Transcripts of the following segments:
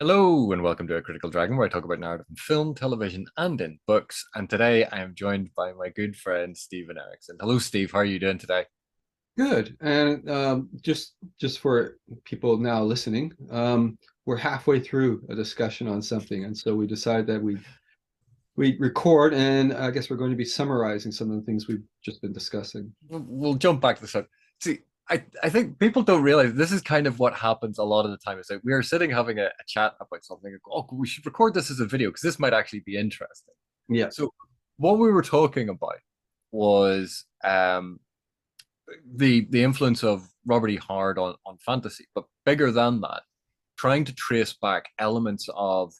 Hello and welcome to A Critical Dragon, where I talk about narrative in film, television, and in books. And today I am joined by my good friend Steven Erikson. Hello, Steve. How are you doing today? Good. And just for people now listening, we're halfway through a discussion on something, and so we decided that we record, and I guess we're going to be summarizing some of the things we've just been discussing. We'll jump back to this. See, I think people don't realize this is kind of what happens a lot of the time. Is that we are sitting having a chat about something. Oh, we should record this as a video because this might actually be interesting. Yeah. So, what we were talking about was the influence of Robert E. Howard on fantasy, but bigger than that, trying to trace back elements of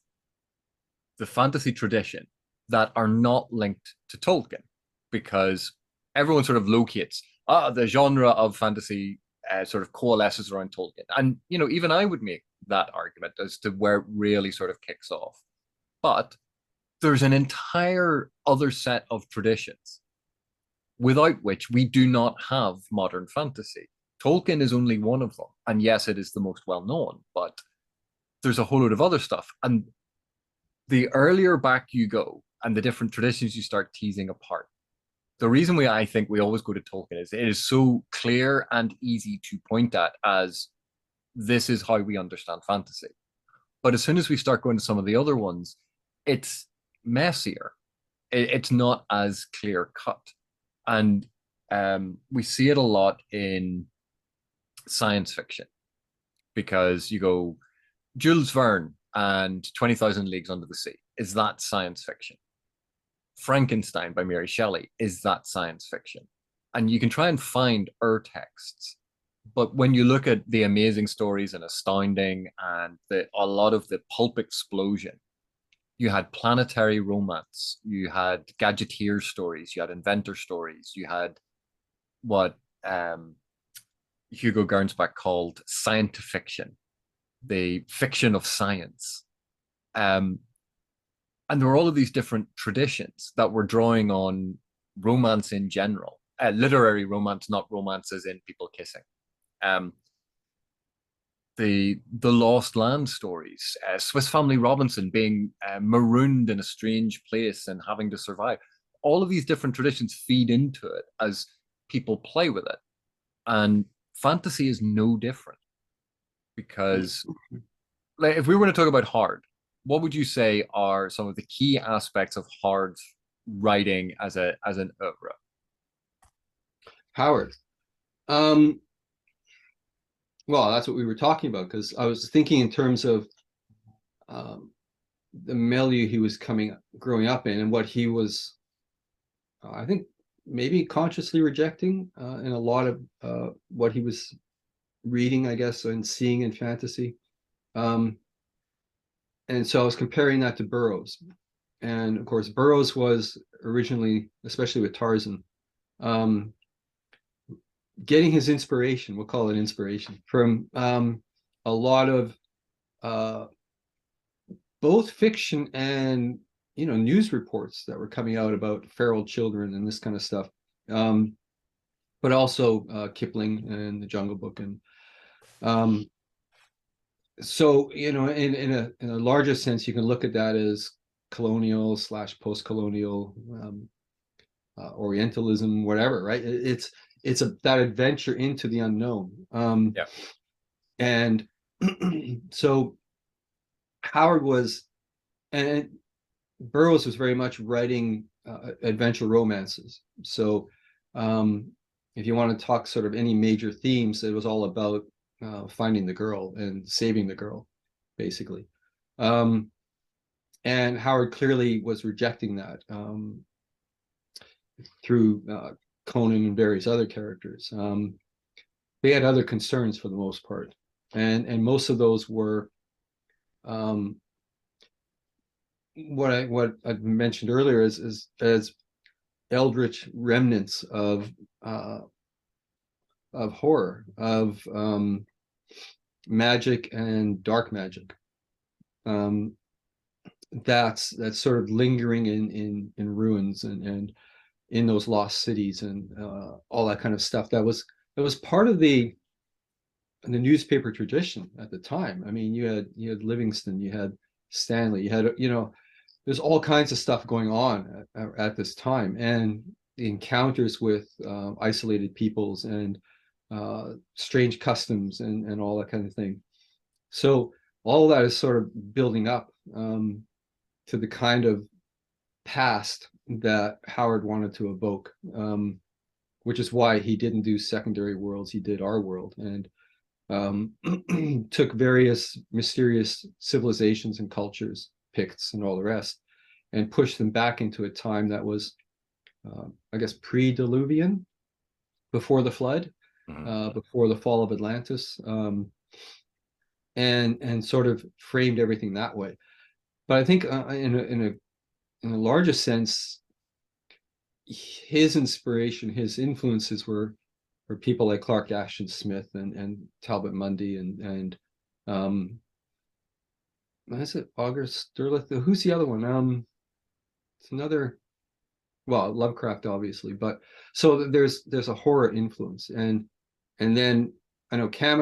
the fantasy tradition that are not linked to Tolkien, because everyone sort of locates the genre of fantasy sort of coalesces around Tolkien, and even I would make that argument as to where it really sort of kicks off. But there's an entire other set of traditions without which we do not have modern fantasy. Tolkien is only one of them. And yes, it is the most well known, but there's a whole load of other stuff. And the earlier back you go and the different traditions you start teasing apart, the reason I think we always go to Tolkien is it is so clear and easy to point at as this is how we understand fantasy. But as soon as we start going to some of the other ones, it's messier. It's not as clear cut. And we see it a lot in science fiction because you go Jules Verne and 20,000 Leagues Under the Sea. Is that science fiction? Frankenstein by Mary Shelley. Is that science fiction? And you can try and find texts, but when you look at the amazing stories and astounding and a lot of the pulp explosion, you had planetary romance, you had gadgeteer stories, you had inventor stories, you had what Hugo Gernsback called scientifiction, the fiction of science. And there were all of these different traditions that were drawing on romance in general, literary romance, not romances in people kissing. Um, the Lost Land stories, Swiss Family Robinson being marooned in a strange place and having to survive. All of these different traditions feed into it as people play with it, and fantasy is no different. Because, like, if we were to talk about Hard, what would you say are some of the key aspects of Hard's writing as an oeuvre? Howard. Um, well, that's what we were talking about because I was thinking in terms of um, the milieu he was growing up in, and what he was, I think, maybe consciously rejecting in a lot of what he was reading, I guess, and seeing in fantasy. Um, and so I was comparing that to Burroughs. And of course, Burroughs was originally, especially with Tarzan, um, getting his inspiration, we'll call it inspiration, from a lot of uh, both fiction and news reports that were coming out about feral children and this kind of stuff. Um, but also Kipling and the Jungle Book, and um, so in a larger sense, you can look at that as colonial slash post-colonial Orientalism, whatever, right? It's that adventure into the unknown, Yeah. and so Howard was, and Burroughs was very much writing adventure romances. So if you want to talk sort of any major themes, it was all about finding the girl and saving the girl, basically. Um, and Howard clearly was rejecting that through Conan and various other characters. They had other concerns for the most part, and most of those were um, what I mentioned earlier as eldritch remnants of horror, of magic and dark magic. Um, that's sort of lingering in ruins and in those lost cities and all that kind of stuff. That was part of the the newspaper tradition at the time. I mean, you had Livingston, you had Stanley, you had, there's all kinds of stuff going on at this time, and the encounters with isolated peoples and strange customs and all that kind of thing. So all that is sort of building up to the kind of past that Howard wanted to evoke, which is why he didn't do secondary worlds. He did our world, and took various mysterious civilizations and cultures, Picts and all the rest, and pushed them back into a time that was, I guess, pre-Diluvian, before the flood, before the fall of Atlantis, and sort of framed everything that way. But I think in a larger sense, his inspiration, his influences were people like Clark Ashton Smith and Talbot Mundy and is it August Derleth? Who's the other one? It's another, well, Lovecraft obviously, but so there's a horror influence, and then I know Cam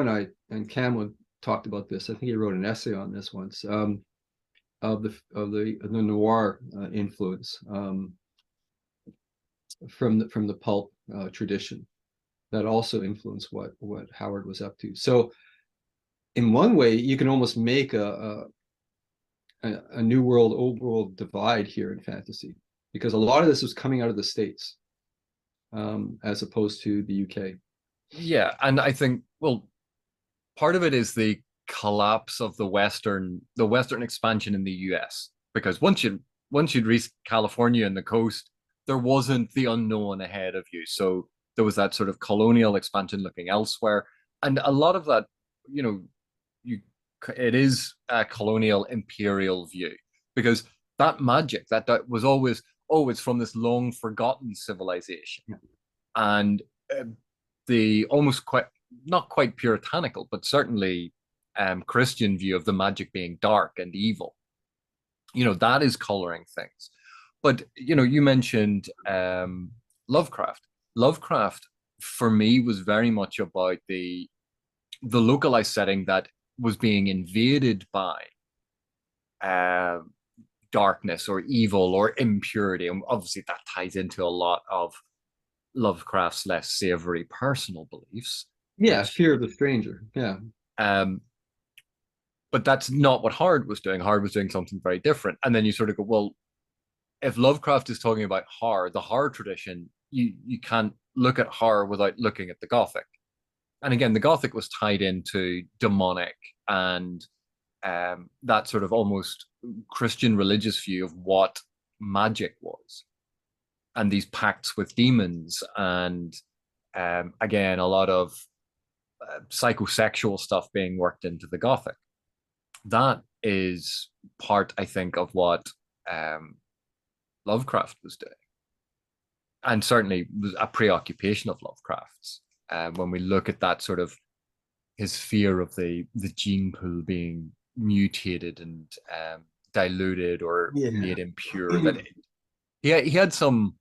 and Cam talked about this. I think he wrote an essay on this once, of the noir influence from the pulp tradition that also influenced what Howard was up to. So in one way, you can almost make a new world, old world divide here in fantasy, because a lot of this was coming out of the States, as opposed to the UK. Yeah, and I think, well, part of it is the collapse of the Western expansion in the US, because once you'd reached California and the coast, there wasn't the unknown ahead of you. So there was that sort of colonial expansion looking elsewhere, and a lot of that, it is a colonial imperial view, because that magic that was always, oh, it's from this long forgotten civilization, yeah. And the almost quite, not quite puritanical, but certainly Christian view of the magic being dark and evil, that is coloring things. But you mentioned Lovecraft. Lovecraft for me was very much about the localized setting that was being invaded by darkness or evil or impurity, and obviously that ties into a lot of Lovecraft's less savory personal beliefs. Yeah, fear of the stranger. Yeah. But that's not what Howard was doing. Howard was doing something very different. And then you sort of go, well, if Lovecraft is talking about horror, the horror tradition, you can't look at horror without looking at the Gothic. And again, the Gothic was tied into demonic and that sort of almost Christian religious view of what magic was, and these pacts with demons, and again, a lot of psychosexual stuff being worked into the Gothic. That is part, I think, of what Lovecraft was doing, and certainly was a preoccupation of Lovecraft's. When we look at that sort of his fear of the gene pool being mutated and diluted or made impure, that he had some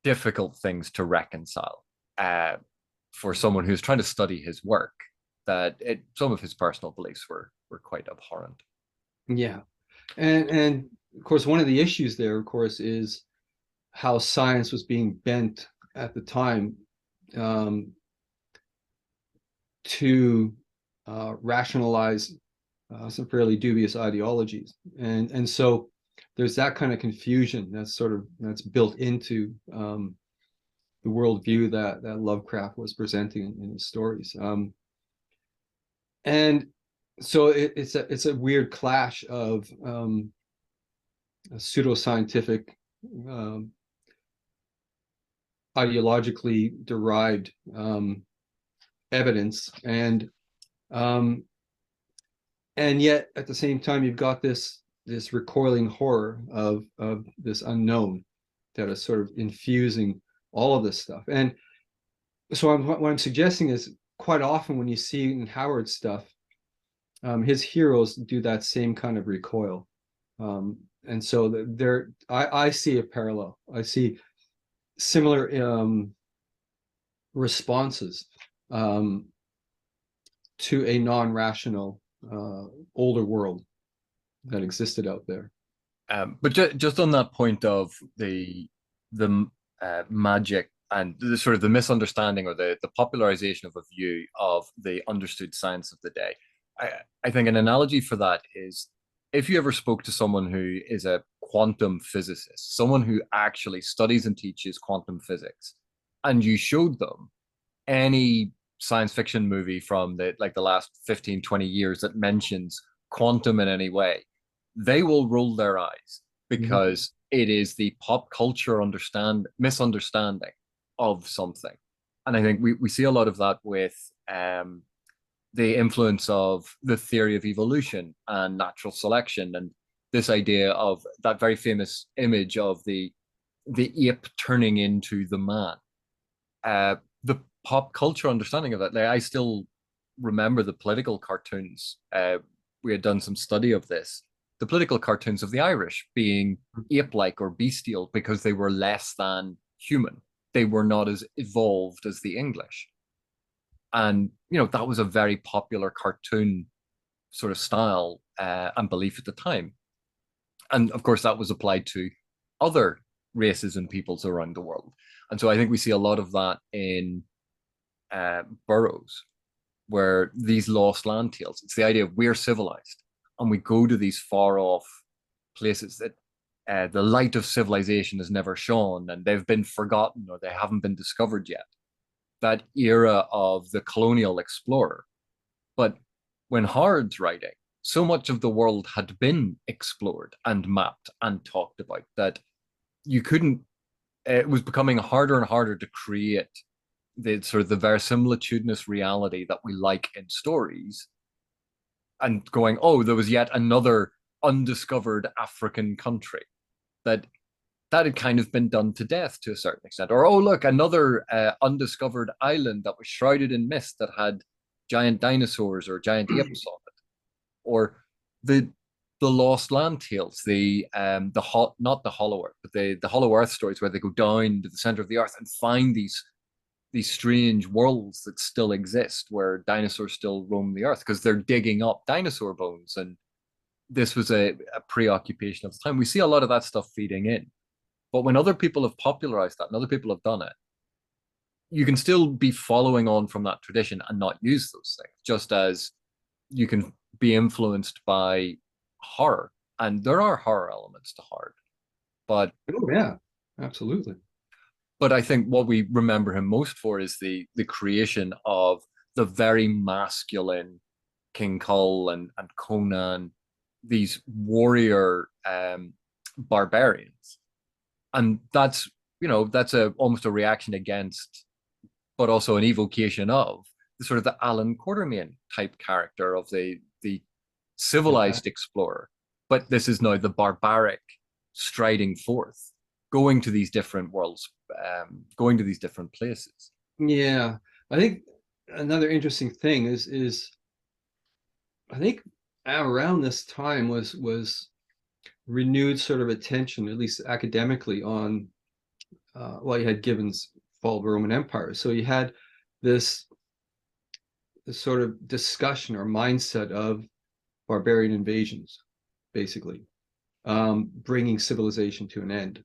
difficult things to reconcile for someone who's trying to study his work, that some of his personal beliefs were quite abhorrent. Yeah. And of course, one of the issues there, of course, is how science was being bent at the time to rationalize some fairly dubious ideologies. And so there's that kind of confusion that's built into the worldview that Lovecraft was presenting in his stories. And so it's a weird clash of pseudoscientific, ideologically derived evidence, and yet at the same time you've got this recoiling horror of this unknown that is sort of infusing all of this stuff. And so what I'm suggesting is, quite often when you see in Howard's stuff, his heroes do that same kind of recoil, and so I see a parallel. I see similar responses to a non-rational older world that existed out there. But just on that point of the magic and the sort of the misunderstanding or the popularization of a view of the understood science of the day, I think an analogy for that is if you ever spoke to someone who is a quantum physicist, someone who actually studies and teaches quantum physics, and you showed them any science fiction movie from the last 15, 20 years that mentions quantum in any way, they will roll their eyes because it is the pop culture misunderstanding of something. And I think we see a lot of that with the influence of the theory of evolution and natural selection, and this idea of that very famous image of the ape turning into the man. The pop culture understanding of that, like, I still remember the political cartoons. We had done some study of this. The political cartoons of the Irish being ape-like or bestial because they were less than human. They were not as evolved as the English. And, that was a very popular cartoon sort of style and belief at the time. And of course, that was applied to other races and peoples around the world. And so I think we see a lot of that in Burroughs, where these lost land tales, it's the idea of we're civilized and we go to these far off places that the light of civilization has never shone and they've been forgotten or they haven't been discovered yet. That era of the colonial explorer. But when Hard's writing, so much of the world had been explored and mapped and talked about that you couldn't, it was becoming harder and harder to create the sort of the verisimilitudinous reality that we like in stories, and going, oh, there was yet another undiscovered African country that had kind of been done to death to a certain extent. Or, oh, look, another undiscovered island that was shrouded in mist that had giant dinosaurs or giant apes on it. Or the lost land tales, not the Hollow Earth, but the Hollow Earth stories where they go down to the center of the earth and find these strange worlds that still exist where dinosaurs still roam the earth because they're digging up dinosaur bones. And this was a preoccupation of the time. We see a lot of that stuff feeding in. But when other people have popularized that and other people have done it, you can still be following on from that tradition and not use those things, just as you can be influenced by horror. And there are horror elements to Hard. But oh yeah, absolutely. But I think what we remember him most for is the creation of the very masculine King Kull and Conan, these warrior barbarians. And that's almost a reaction against, but also an evocation of the sort of the Alan Quatermain type character of the civilized explorer. But this is now the barbaric striding forth, going to these different worlds, going to these different places. Yeah, I think another interesting thing is I think around this time was renewed sort of attention, at least academically, on well, you had Gibbon's Fall of the Roman Empire, so you had this sort of discussion or mindset of barbarian invasions, basically, bringing civilization to an end.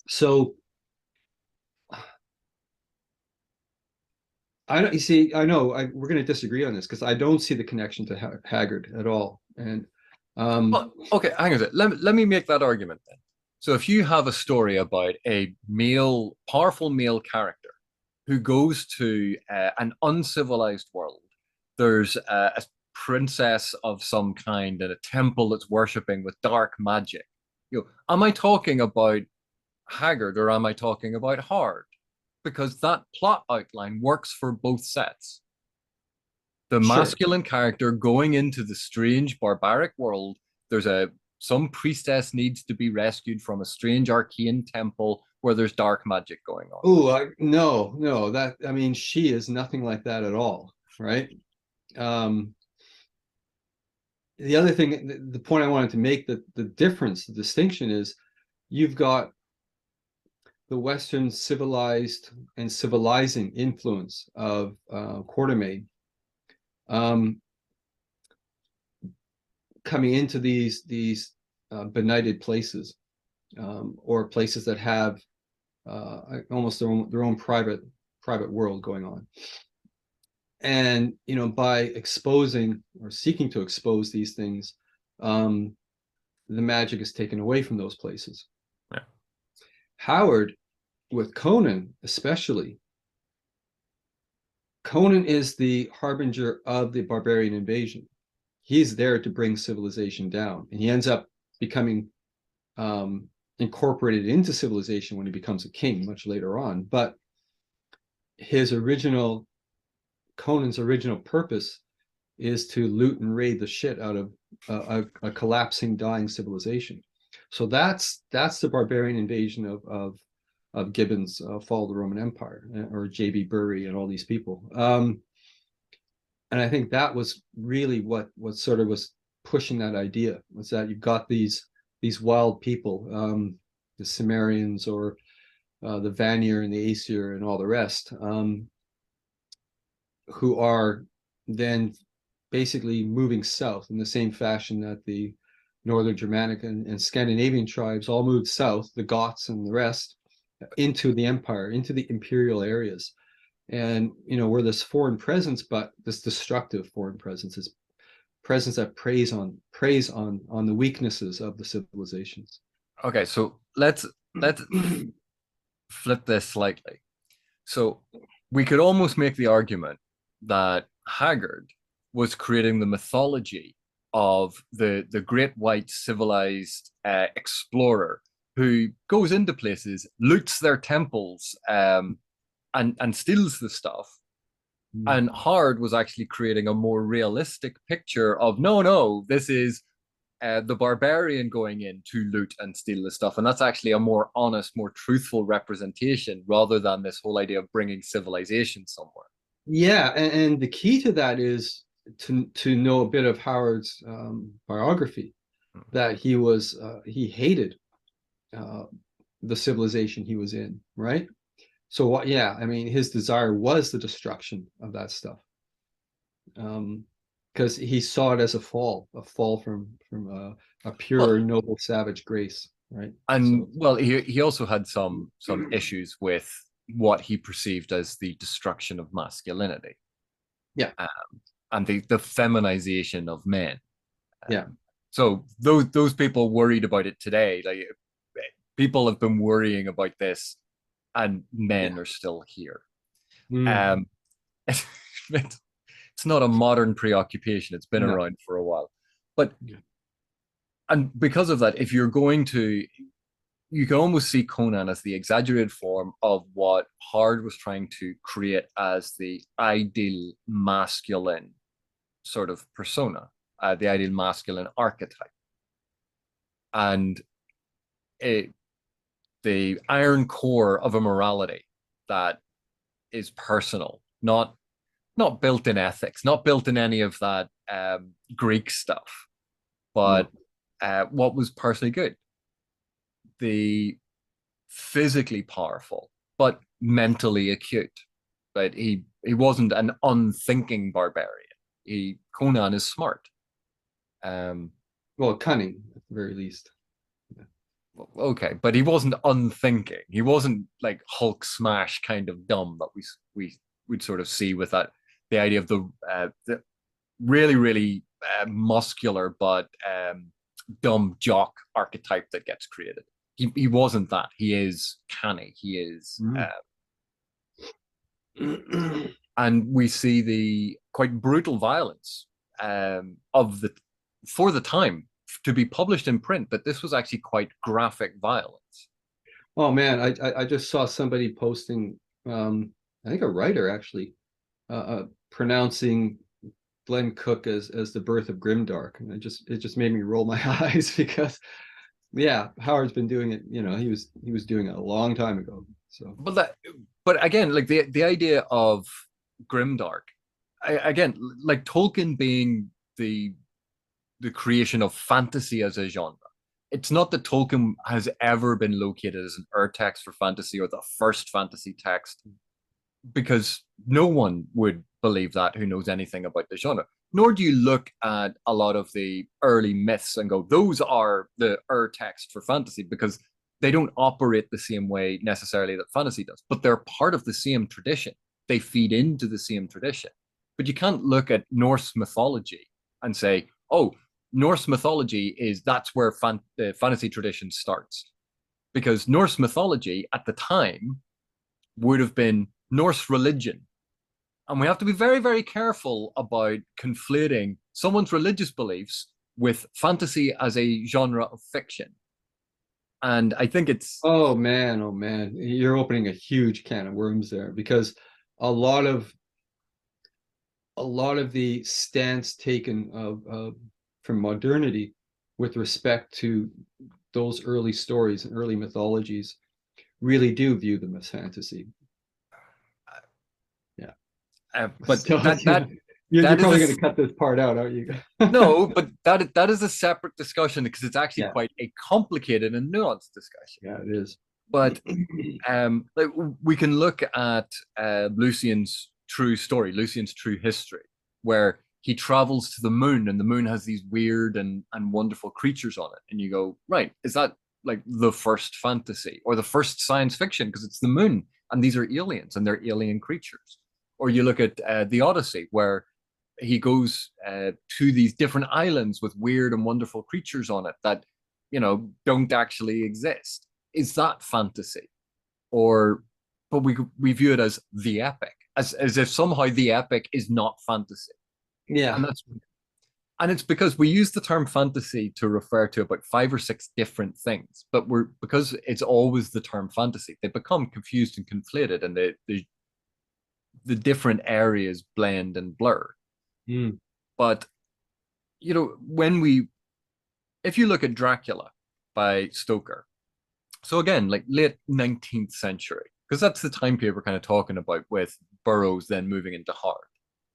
So you see, I know we're going to disagree on this because I don't see the connection to Haggard at all. And well, okay, hang on a second. Let me make that argument then. So if you have a story about a powerful male character who goes to an uncivilized world, there's a princess of some kind in a temple that's worshipping with dark magic. Am I talking about Haggard or am I talking about Hard? Because that plot outline works for both sets. The masculine character going into the strange barbaric world. There's some priestess needs to be rescued from a strange arcane temple where there's dark magic going on. Oh, no, that, I mean, she is nothing like that at all, right? The other thing, the point I wanted to make, the difference, the distinction is you've got the Western civilized and civilizing influence of Quatermain, um, coming into these benighted places, or places that have almost their own private world going on. And by exposing or seeking to expose these things, the magic is taken away from those places. Yeah. Howard, with Conan especially, Conan is the harbinger of the barbarian invasion. He's there to bring civilization down, and he ends up becoming incorporated into civilization when he becomes a king much later on. But Conan's original purpose is to loot and raid the shit out of a collapsing, dying civilization. So that's the barbarian invasion of Gibbon's Fall of the Roman Empire, or J.B. Bury and all these people. And I think that was really what sort of was pushing that idea, was that you've got these wild people, the Cimmerians, or the Vanir and the Aesir and all the rest, who are then basically moving south in the same fashion that the Northern Germanic and Scandinavian tribes all moved south, the Goths and the rest, into the empire, into the imperial areas. And we're this foreign presence, but this destructive foreign presence, is presence that preys on the weaknesses of the civilizations. Okay, so let's flip this slightly. So we could almost make the argument that Haggard was creating the mythology of the great white civilized explorer who goes into places, loots their temples, and steals the stuff. And Hard was actually creating a more realistic picture of no, this is the barbarian going in to loot and steal the stuff, and that's actually a more honest, more truthful representation, rather than this whole idea of bringing civilization somewhere. Yeah, and the key to that is to know a bit of Howard's biography, that he hated the civilization he was in, right? So yeah, I mean, his desire was the destruction of that stuff, because he saw it as a fall from a pure, noble, savage grace, right? And so, well, he also had some issues with what he perceived as the destruction of masculinity. Yeah. And the feminization of men. Yeah. So those people worried about it today. Like, people have been worrying about this, and men are still here. It's not a modern preoccupation. It's been around for a while. But and because of that, if you're going to, you can almost see Conan as the exaggerated form of what Hard was trying to create as the ideal masculine sort of persona, the ideal masculine archetype. And the iron core of a morality that is personal, not built in ethics, not built in any of that Greek stuff, but what was personally good. The physically powerful, but mentally acute. But he wasn't an unthinking barbarian. Conan is smart. Well, cunning at the very least. Okay, but he wasn't unthinking. He wasn't like Hulk smash kind of dumb that we'd sort of see with that, the idea of the really, really muscular but dumb jock archetype that gets created. He wasn't that. He is canny. He is, and we see the quite brutal violence for the time, to be published in print, but this was actually quite graphic violence. Oh man, I just saw somebody posting, I think a writer actually, pronouncing Glenn Cook as the birth of grimdark, and it just made me roll my eyes, because yeah, Howard's been doing it. He was doing it a long time ago. So, but again, like the idea of grimdark, again, like Tolkien being the creation of fantasy as a genre. It's not that Tolkien has ever been located as an urtext for fantasy or the first fantasy text, because no one would believe that who knows anything about the genre. Nor do you look at a lot of the early myths and go, those are the text for fantasy, because they don't operate the same way necessarily that fantasy does, but they're part of the same tradition. They feed into the same tradition. But you can't look at Norse mythology and say, oh, Norse mythology that's where the fantasy tradition starts. Because Norse mythology at the time would have been Norse religion. And we have to be very, very careful about conflating someone's religious beliefs with fantasy as a genre of fiction. And I think it's... Oh man, you're opening a huge can of worms there, because a lot of the stance taken from modernity with respect to those early stories and early mythologies really do view them as fantasy. Yeah. But so, that you're that probably is going to cut this part out, aren't you? no, but that is a separate discussion, because it's actually Yeah. quite a complicated and nuanced discussion. Yeah, it is. But like, we can look at Lucian's true story, Lucian's true history, where he travels to the moon, and the moon has these weird and wonderful creatures on it. And you go, right, is that like the first fantasy or the first science fiction? Because it's the moon, and these are aliens, and they're alien creatures. Or you look at the Odyssey, where he goes to these different islands with weird and wonderful creatures on it that, don't actually exist. Is that fantasy? Or, but we view it as the epic, as if somehow the epic is not fantasy. Yeah. And it's because we use the term fantasy to refer to about 5 or 6 different things, but because it's always the term fantasy, they become confused and conflated, and the different areas blend and blur. Mm. But if you look at Dracula by Stoker, so again, like late 19th century, because that's the time period we're kind of talking about, with Burroughs then moving into Hard.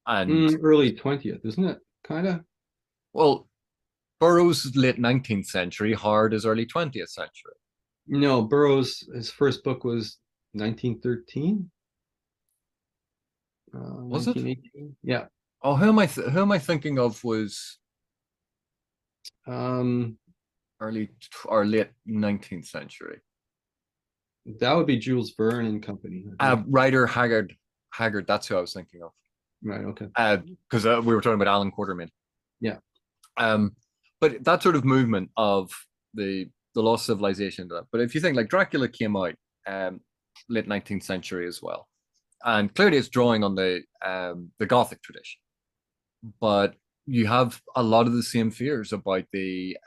And early 20th, isn't it? Kind of. well, Burroughs is late 19th century, Hard is early 20th century. No, Burroughs, his first book was 1913. Was it? 1918. Yeah. Oh, who am I thinking of was early or late 19th century? That would be Jules Verne and company. Ryder Haggard. That's who I was thinking of. Right. Okay. Because we were talking about Alan Quatermain. Yeah. But that sort of movement of the lost civilization. But if you think, like, Dracula came out late 19th century as well, and clearly it's drawing on the Gothic tradition, but you have a lot of the same fears about the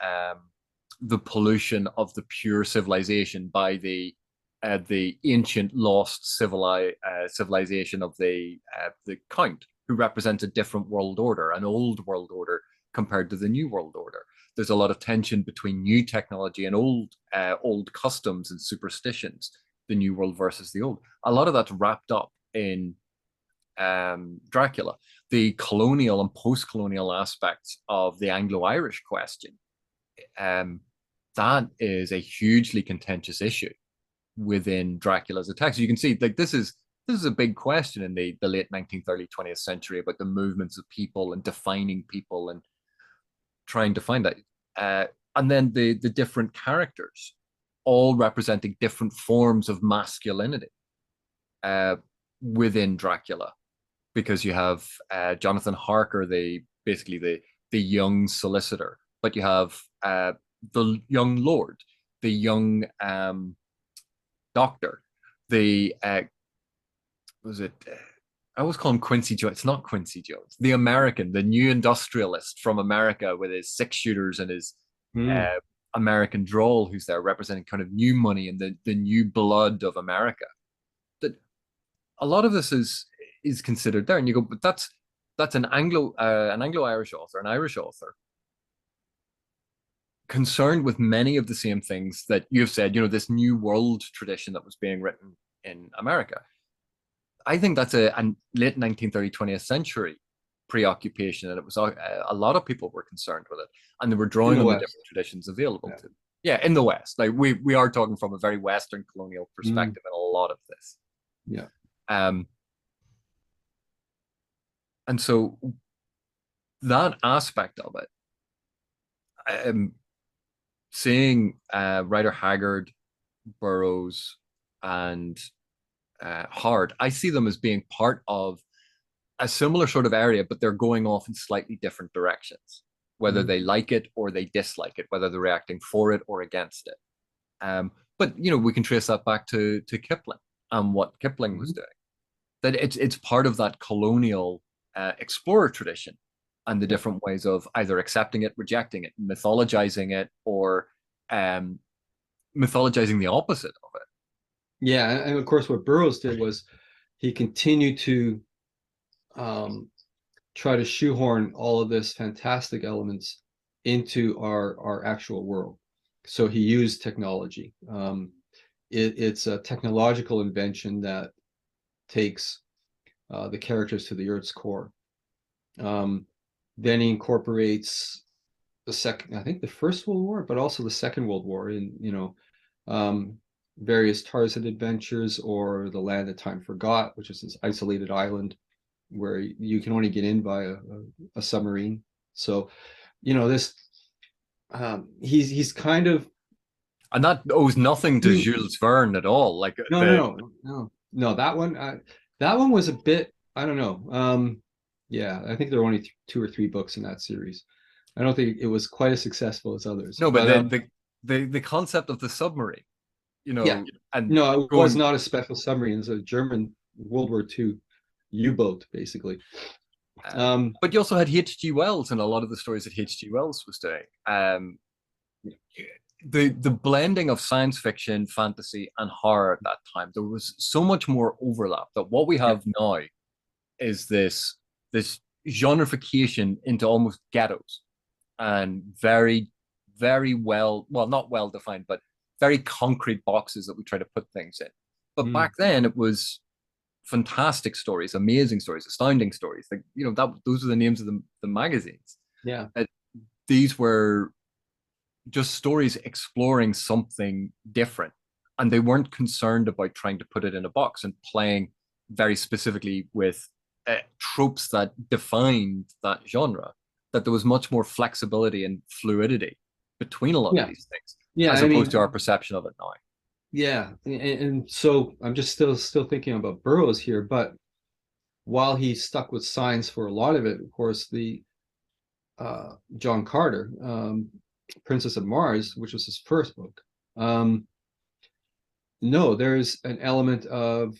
pollution of the pure civilization by the ancient lost civilization of the Count, who represents a different world order, an old world order compared to the new world order. There's a lot of tension between new technology and old customs and superstitions, the new world versus the old. A lot of that's wrapped up in Dracula. The colonial and post-colonial aspects of the Anglo-Irish question, that is a hugely contentious issue within Dracula as a text. You can see, like, this is a big question in the late 19th, early 20th century about the movements of people and defining people and trying to find that. And then the different characters all representing different forms of masculinity within Dracula, because you have Jonathan Harker, basically the young solicitor, but you have the young lord, the young doctor, the I always call him Quincy Jones. It's not Quincy Jones. The American, the new industrialist from America with his 6-shooters and his American drawl, who's there representing kind of new money and the new blood of America. That a lot of this is considered there, and you go, but that's an Anglo-Irish author, an Irish author, concerned with many of the same things that you've said. This new world tradition that was being written in America. I think that's a late 19th, early 20th century preoccupation, and it was a lot of people were concerned with it, and they were drawing on the different traditions available to them. Yeah, in the West, like we are talking from a very Western colonial perspective in a lot of this. Yeah. And so that aspect of it, seeing Rider Haggard, Burroughs, and Hard, I see them as being part of a similar sort of area, but they're going off in slightly different directions, whether Mhm. they like it or they dislike it, whether they're reacting for it or against it. But we can trace that back to Kipling and what Kipling was Mhm. doing. That it's part of that colonial explorer tradition and the Yeah. different ways of either accepting it, rejecting it, mythologizing it, or um, mythologizing the opposite of it. Yeah, and of course, what Burroughs did was he continued to um, try to shoehorn all of this fantastic elements into our actual world. So he used technology. It's a technological invention that takes the characters to the Earth's core. Um, then he incorporates the second, I think the First World War, but also the Second World War in, um, various Tarzan adventures or The Land That Time Forgot, which is this isolated island where you can only get in by a submarine. So, this he's kind of And that owes nothing to he, Jules Verne at all. Like no, no, the no, no, no. That one was a bit, I don't know. Yeah, I think there are only two or three books in that series. I don't think it was quite as successful as others. no, but But the concept of the submarine, yeah, and no, it was going not a special submarine. It was a German World War II U-boat, basically. Um, but you also had H.G. Wells and a lot of the stories that H.G. Wells was doing. The blending of science fiction, fantasy, and horror at that time, there was so much more overlap that what we yeah, have now is this genreification into almost ghettos and very, very well, not well defined, but very concrete boxes that we try to put things in. But mm, back then it was fantastic stories, amazing stories, astounding stories. Like, those are the names of the magazines. yeah, Uh, these were just stories exploring something different. And they weren't concerned about trying to put it in a box and playing very specifically with tropes that defined that genre, that there was much more flexibility and fluidity between a lot of yeah, these things, yeah. as I opposed to our mean, perception of it now. yeah, and so I'm just still thinking about Burroughs here, but while he stuck with science for a lot of it, of course, the John Carter, Princess of Mars, which was his first book. No, there's an element of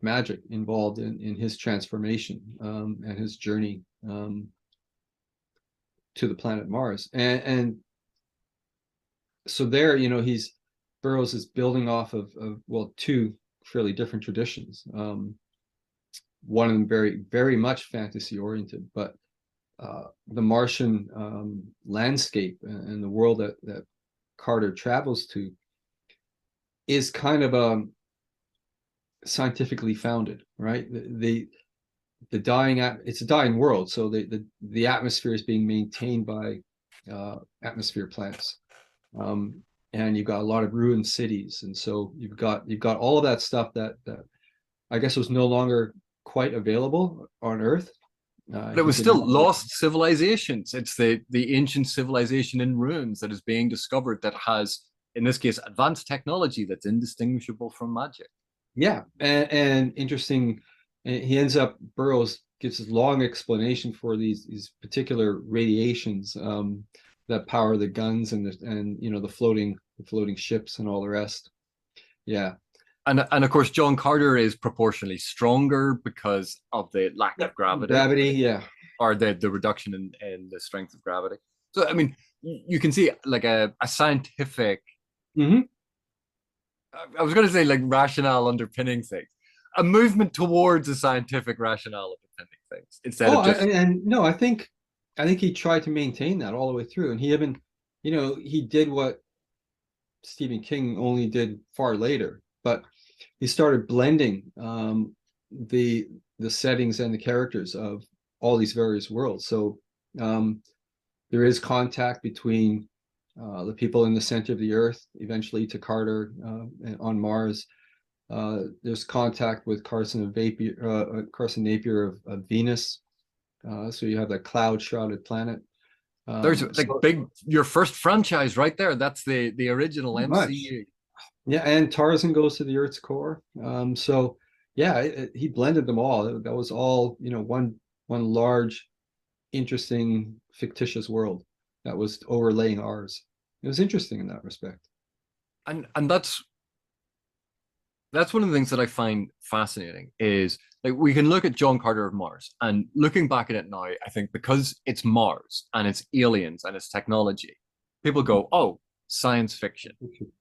magic involved in his transformation and his journey to the planet Mars, and so there, he's Burroughs is building off of well, two fairly different traditions. One of them very, very much fantasy oriented, but the Martian landscape and the world that Carter travels to is kind of scientifically founded, right? The dying it's a dying world, so the atmosphere is being maintained by atmosphere plants, um, and you've got a lot of ruined cities, and so you've got all of that stuff that I guess was no longer quite available on Earth. But it He was didn't still have a, lost civilizations. It's the ancient civilization in ruins that is being discovered that has, in this case, advanced technology that's indistinguishable from magic. yeah, and interesting. And he ends up Burroughs gives this long explanation for these particular radiations that power the guns and the floating ships and all the rest. Yeah, And of course, John Carter is proportionally stronger because of the lack of yep. gravity, Gravity. Yeah. or the reduction in the strength of gravity. So I mean, you can see like a scientific. Hmm. I was going to say like rationale underpinning things, a movement towards a scientific rationale underpinning things instead Oh, of just and no, I think he tried to maintain that all the way through, and he did what Stephen King only did far later, but he started blending the the settings and the characters of all these various worlds. So um, there is contact between the people in the center of the Earth, eventually to Carter on Mars. There's contact with Carson Napier of Venus. So you have that cloud shrouded planet. There's like big your first franchise right there. That's the original much. MCU. Yeah, and Tarzan goes to the Earth's core. So yeah, he blended them all. That was all, one large, interesting, fictitious world that was overlaying ours. It was interesting in that respect. And that's one of the things that I find fascinating is like we can look at John Carter of Mars and looking back at it now, I think because it's Mars and it's aliens and it's technology, people go, oh, science fiction.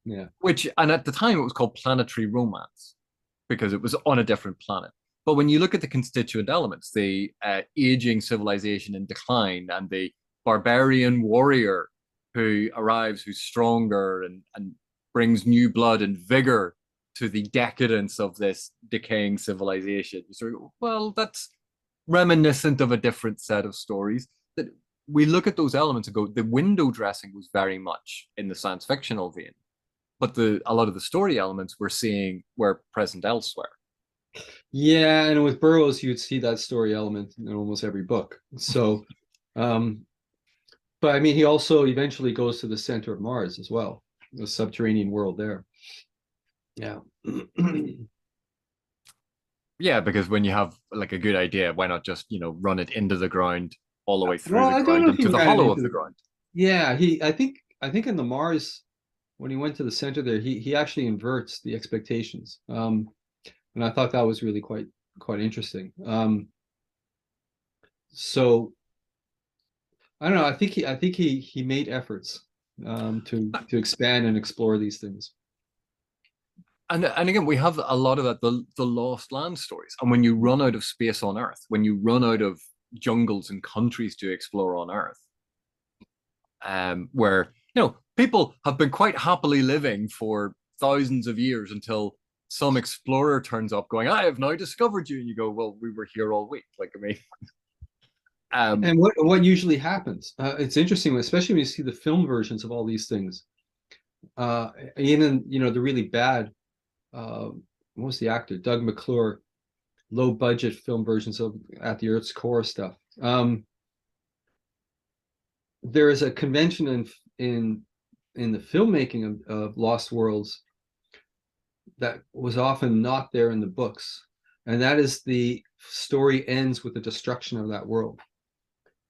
Yeah. Which, and at the time it was called planetary romance because it was on a different planet. But when you look at the constituent elements, the aging civilization in decline and the barbarian warrior who arrives, who's stronger and brings new blood and vigor to the decadence of this decaying civilization. You sort of go, well, that's reminiscent of a different set of stories. That we look at those elements and go, the window dressing was very much in the science fictional vein, but a lot of the story elements we're seeing were present elsewhere. Yeah, and with Burroughs, you'd see that story element in almost every book. So, but I mean, he also eventually goes to the center of Mars as well, the subterranean world there. Yeah. Yeah, because when you have like a good idea, why not just, run it into the ground all the way through Well, the I don't ground know if he into the ran it hollow into of the ground? Yeah, I think in the Mars, when he went to the center there, he actually inverts the expectations. And I thought that was really quite interesting. So I don't know. I think he made efforts to expand and explore these things. And again, we have a lot of that, the lost land stories. And when you run out of space on Earth, when you run out of jungles and countries to explore on Earth, where people have been quite happily living for thousands of years until some explorer turns up going, I have now discovered you. And you go, well, we were here all week. Like, I mean, And what usually happens? It's interesting, especially when you see the film versions of all these things. Even the really bad. What was the actor? Doug McClure. Low budget film versions of At the Earth's Core stuff. There is a convention in the filmmaking of Lost Worlds that was often not there in the books, and that is the story ends with the destruction of that world.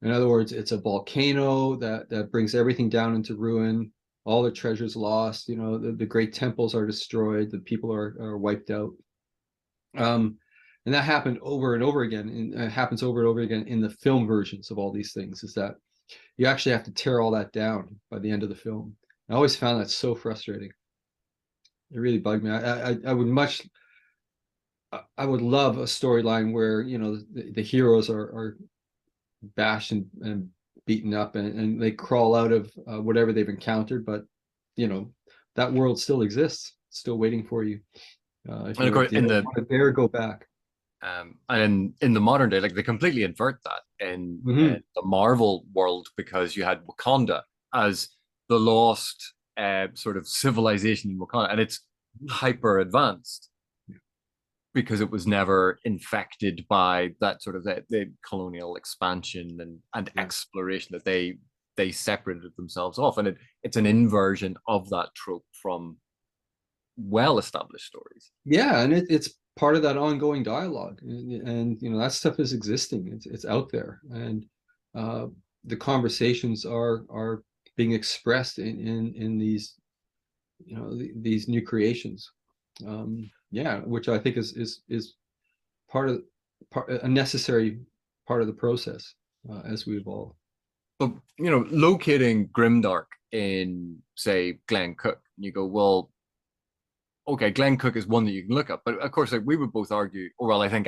In other words, it's a volcano that brings everything down into ruin. All the treasures lost. The great temples are destroyed. The people are wiped out. And that happened over and over again. And it happens over and over again in the film versions of all these things. Is that you actually have to tear all that down by the end of the film. I always found that so frustrating. It really bugged me. I would love a storyline where the heroes are bashed and beaten up and they crawl out of whatever they've encountered, but that world still exists, still waiting for you. If and of course, in the want to dare go back. and in the modern day, like they completely invert that in the Marvel world because you had Wakanda as the lost sort of civilization in Wakanda, and it's hyper advanced because it was never infected by that sort of the colonial expansion and exploration that they separated themselves off, and it's an inversion of that trope from well-established stories. Yeah, and it's part of that ongoing dialogue, and that stuff is existing. It's out there, and the conversations are being expressed in these these new creations. Which I think is a necessary part of the process as we evolve. But locating Grimdark in, say, Glen Cook, you go, well, okay, Glen Cook is one that you can look up, but of course, like we would both argue, or well, I think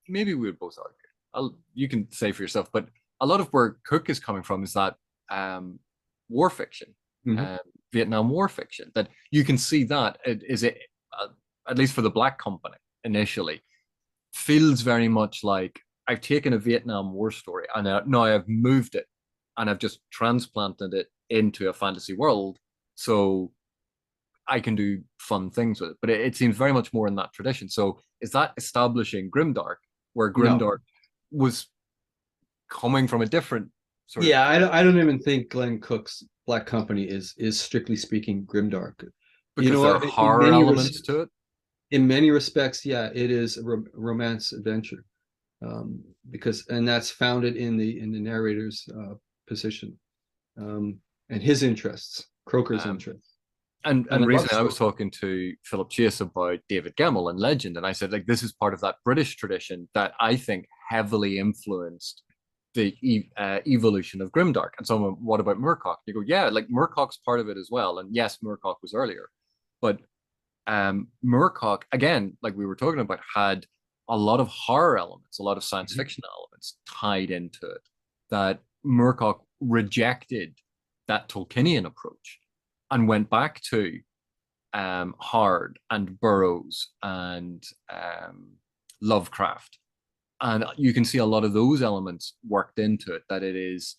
maybe we would both argue. You can say for yourself, but a lot of where Cook is coming from is that war fiction, Vietnam War fiction. That you can see that at least for the Black Company initially, feels very much like I've taken a Vietnam War story and now I've moved it and I've just transplanted it into a fantasy world. So I can do fun things with it. But it seems very much more in that tradition. So is that establishing grimdark, where No. grimdark was coming from a different sort of, Yeah, I don't even think Glenn Cook's Black Company is strictly speaking grimdark. You because know there are what? horror elements to it? In many respects, yeah, it is a romance adventure, because and that's founded in the narrator's position, and his interests, Croker's Um, interests, and and I love recently I was story. talking to Philip Chase about David Gemmell and Legend, and I said, like, this is part of that British tradition that I think heavily influenced the evolution of grimdark. And someone, what about Moorcock? You go, yeah, like Moorcock's part of it as well. And yes, Moorcock was earlier, but Moorcock, again, like we were talking about, had a lot of horror elements, a lot of science Mhm. fiction elements tied into it. That Moorcock rejected that Tolkienian approach and went back to Hard and Burroughs and Lovecraft. And you can see a lot of those elements worked into it, that it is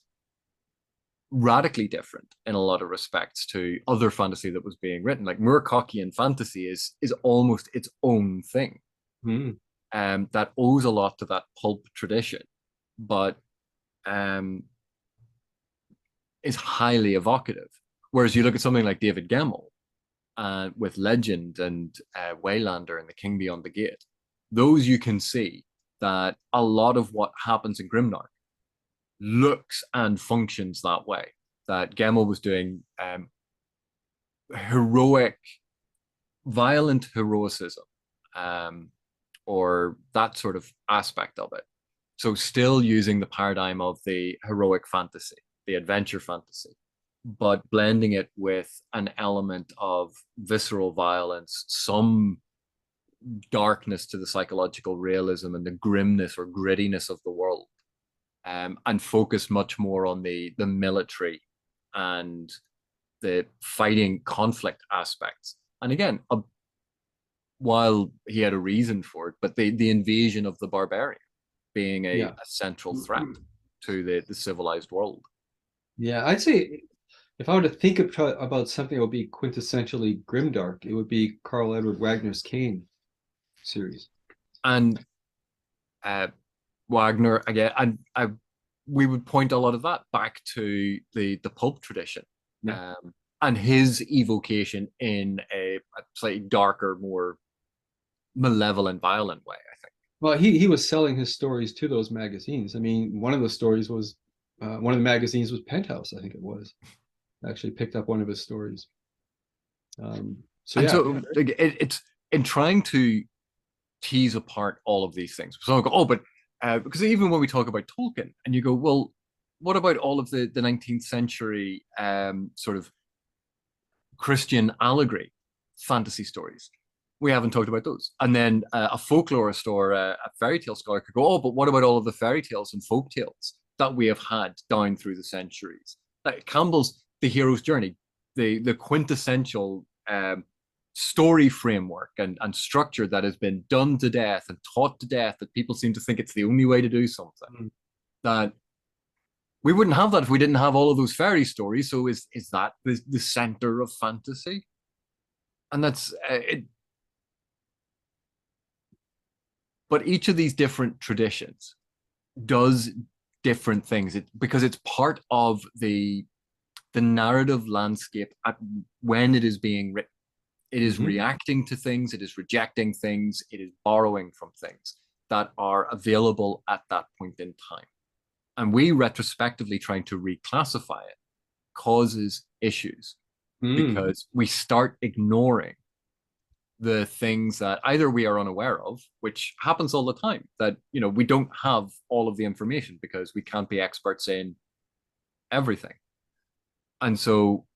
radically different in a lot of respects to other fantasy that was being written. Like Moorcockian fantasy is almost its own thing, Mhm. that owes a lot to that pulp tradition, but um, is highly evocative. Whereas you look at something like David Gemmell, with Legend and Waylander and The King Beyond the Gate, those you can see that a lot of what happens in Grimdark looks and functions that way. That Gemmell was doing heroic, violent heroicism, or that sort of aspect of it. So still using the paradigm of the heroic fantasy, the adventure fantasy, but blending it with an element of visceral violence, some darkness to the psychological realism and the grimness or grittiness of the world, and focus much more on the military and the fighting conflict aspects. And again, while he had a reason for it, but the invasion of the barbarian being Yeah. a central threat to the civilized world. Yeah, I'd say if I were to think about something that would be quintessentially grimdark, it would be Carl Edward Wagner's Kane series. And uh, Wagner again, and we would point a lot of that back to the pulp tradition, Yeah. and his evocation in a slightly darker, more malevolent, violent way, I think. Well, he was selling his stories to those magazines. I mean, one of the stories was one of the magazines was Penthouse, I think it was. I actually picked up one of his stories. So And yeah, so like, it's in trying to tease apart all of these things. So I go, oh, but because even when we talk about Tolkien, and you go, well, what about all of the 19th century sort of Christian allegory fantasy stories? We haven't talked about those. And then a folklorist or a fairy tale scholar could go, oh, but what about all of the fairy tales and folk tales that we have had down through the centuries? Like Campbell's The Hero's Journey, the quintessential story framework and structure that has been done to death and taught to death, that people seem to think it's the only way to do something. That we wouldn't have that if we didn't have all of those fairy stories. So is that the center of fantasy? And that's it. But each of these different traditions does different things, because it's part of the narrative landscape when it is being written. It is Mhm. reacting to things, it is rejecting things, it is borrowing from things that are available at that point in time. And we retrospectively trying to reclassify it causes issues, Mm. because we start ignoring the things that either we are unaware of, which happens all the time, that we don't have all of the information because we can't be experts in everything. And so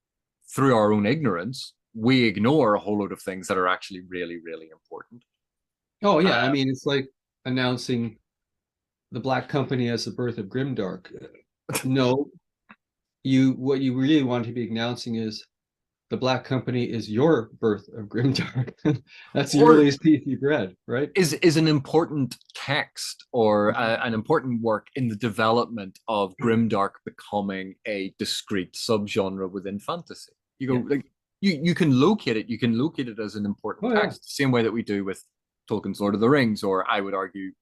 through our own ignorance, we ignore a whole load of things that are actually really, really important. Oh Uh, yeah, I mean it's like announcing the Black Company as the birth of grimdark. No, you what you really want to be announcing is the Black Company is your birth of grimdark. That's the or earliest piece you've read, right? is an important text or an important work in the development of grimdark becoming a discrete subgenre within fantasy. You Yeah. go, like, you can locate it. You can locate it as an important Oh yeah. text, the same way that we do with Tolkien's Lord of the Rings, or I would argue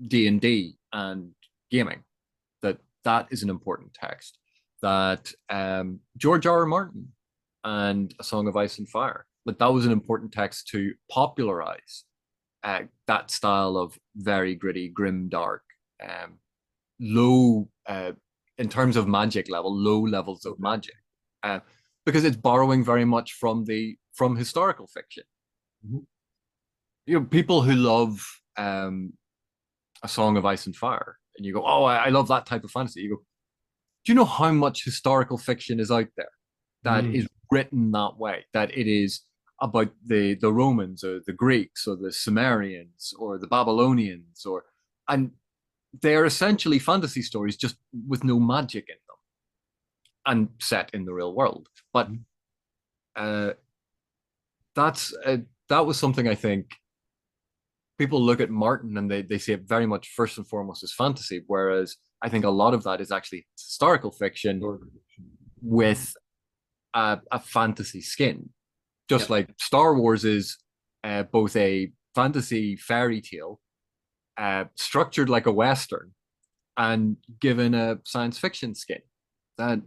D&D and gaming. That is an important text. That George R. R. Martin and A Song of Ice and Fire, like that was an important text to popularize that style of very gritty, grim, dark, low in terms of magic level, low levels of magic, uh, because it's borrowing very much from historical fiction. Mhm. You know, people who love A Song of Ice and Fire, and you go, "Oh, I love that type of fantasy." You go, "Do you know how much historical fiction is out there that Mm. is written that way? That it is about the Romans or the Greeks or the Sumerians or the Babylonians, or and they are essentially fantasy stories just with no magic in them and set in the real world." But Mhm. uh, that's that was something I think people look at Martin and they see it very much first and foremost as fantasy, whereas I think a lot of that is actually historical fiction with a fantasy skin, just Yep. like Star Wars is both a fantasy fairy tale, structured like a Western, and given a science fiction skin. That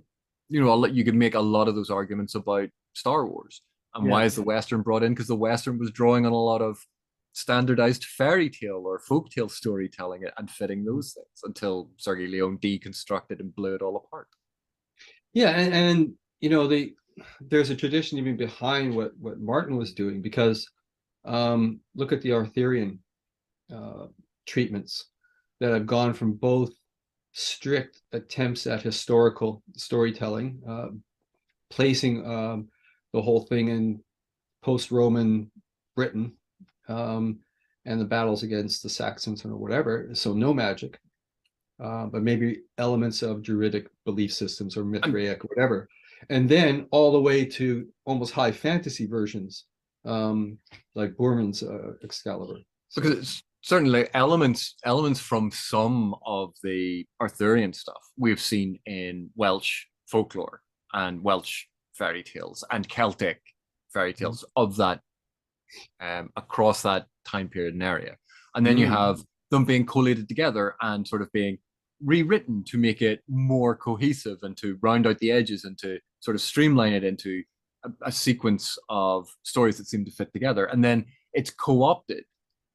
you could make a lot of those arguments about Star Wars. And Yeah. why is the Western brought in? Because the Western was drawing on a lot of standardized fairy tale or folktale storytelling and fitting those things until Sergei Leone deconstructed and blew it all apart. Yeah, and there's a tradition even behind what Martin was doing, because look at the Arthurian uh, treatments that have gone from both strict attempts at historical storytelling, placing the whole thing in post-Roman Britain, and the battles against the Saxons or whatever, so no magic, but maybe elements of Druidic belief systems or Mithraic, whatever. And then all the way to almost high fantasy versions, like Boorman's Excalibur. So, Because it's certainly elements from some of the Arthurian stuff we've seen in Welsh folklore and Welsh fairy tales and Celtic fairy tales of that across that time period and area. And then you have them being collated together and sort of being rewritten to make it more cohesive and to round out the edges and to sort of streamline it into a sequence of stories that seem to fit together. And then it's co-opted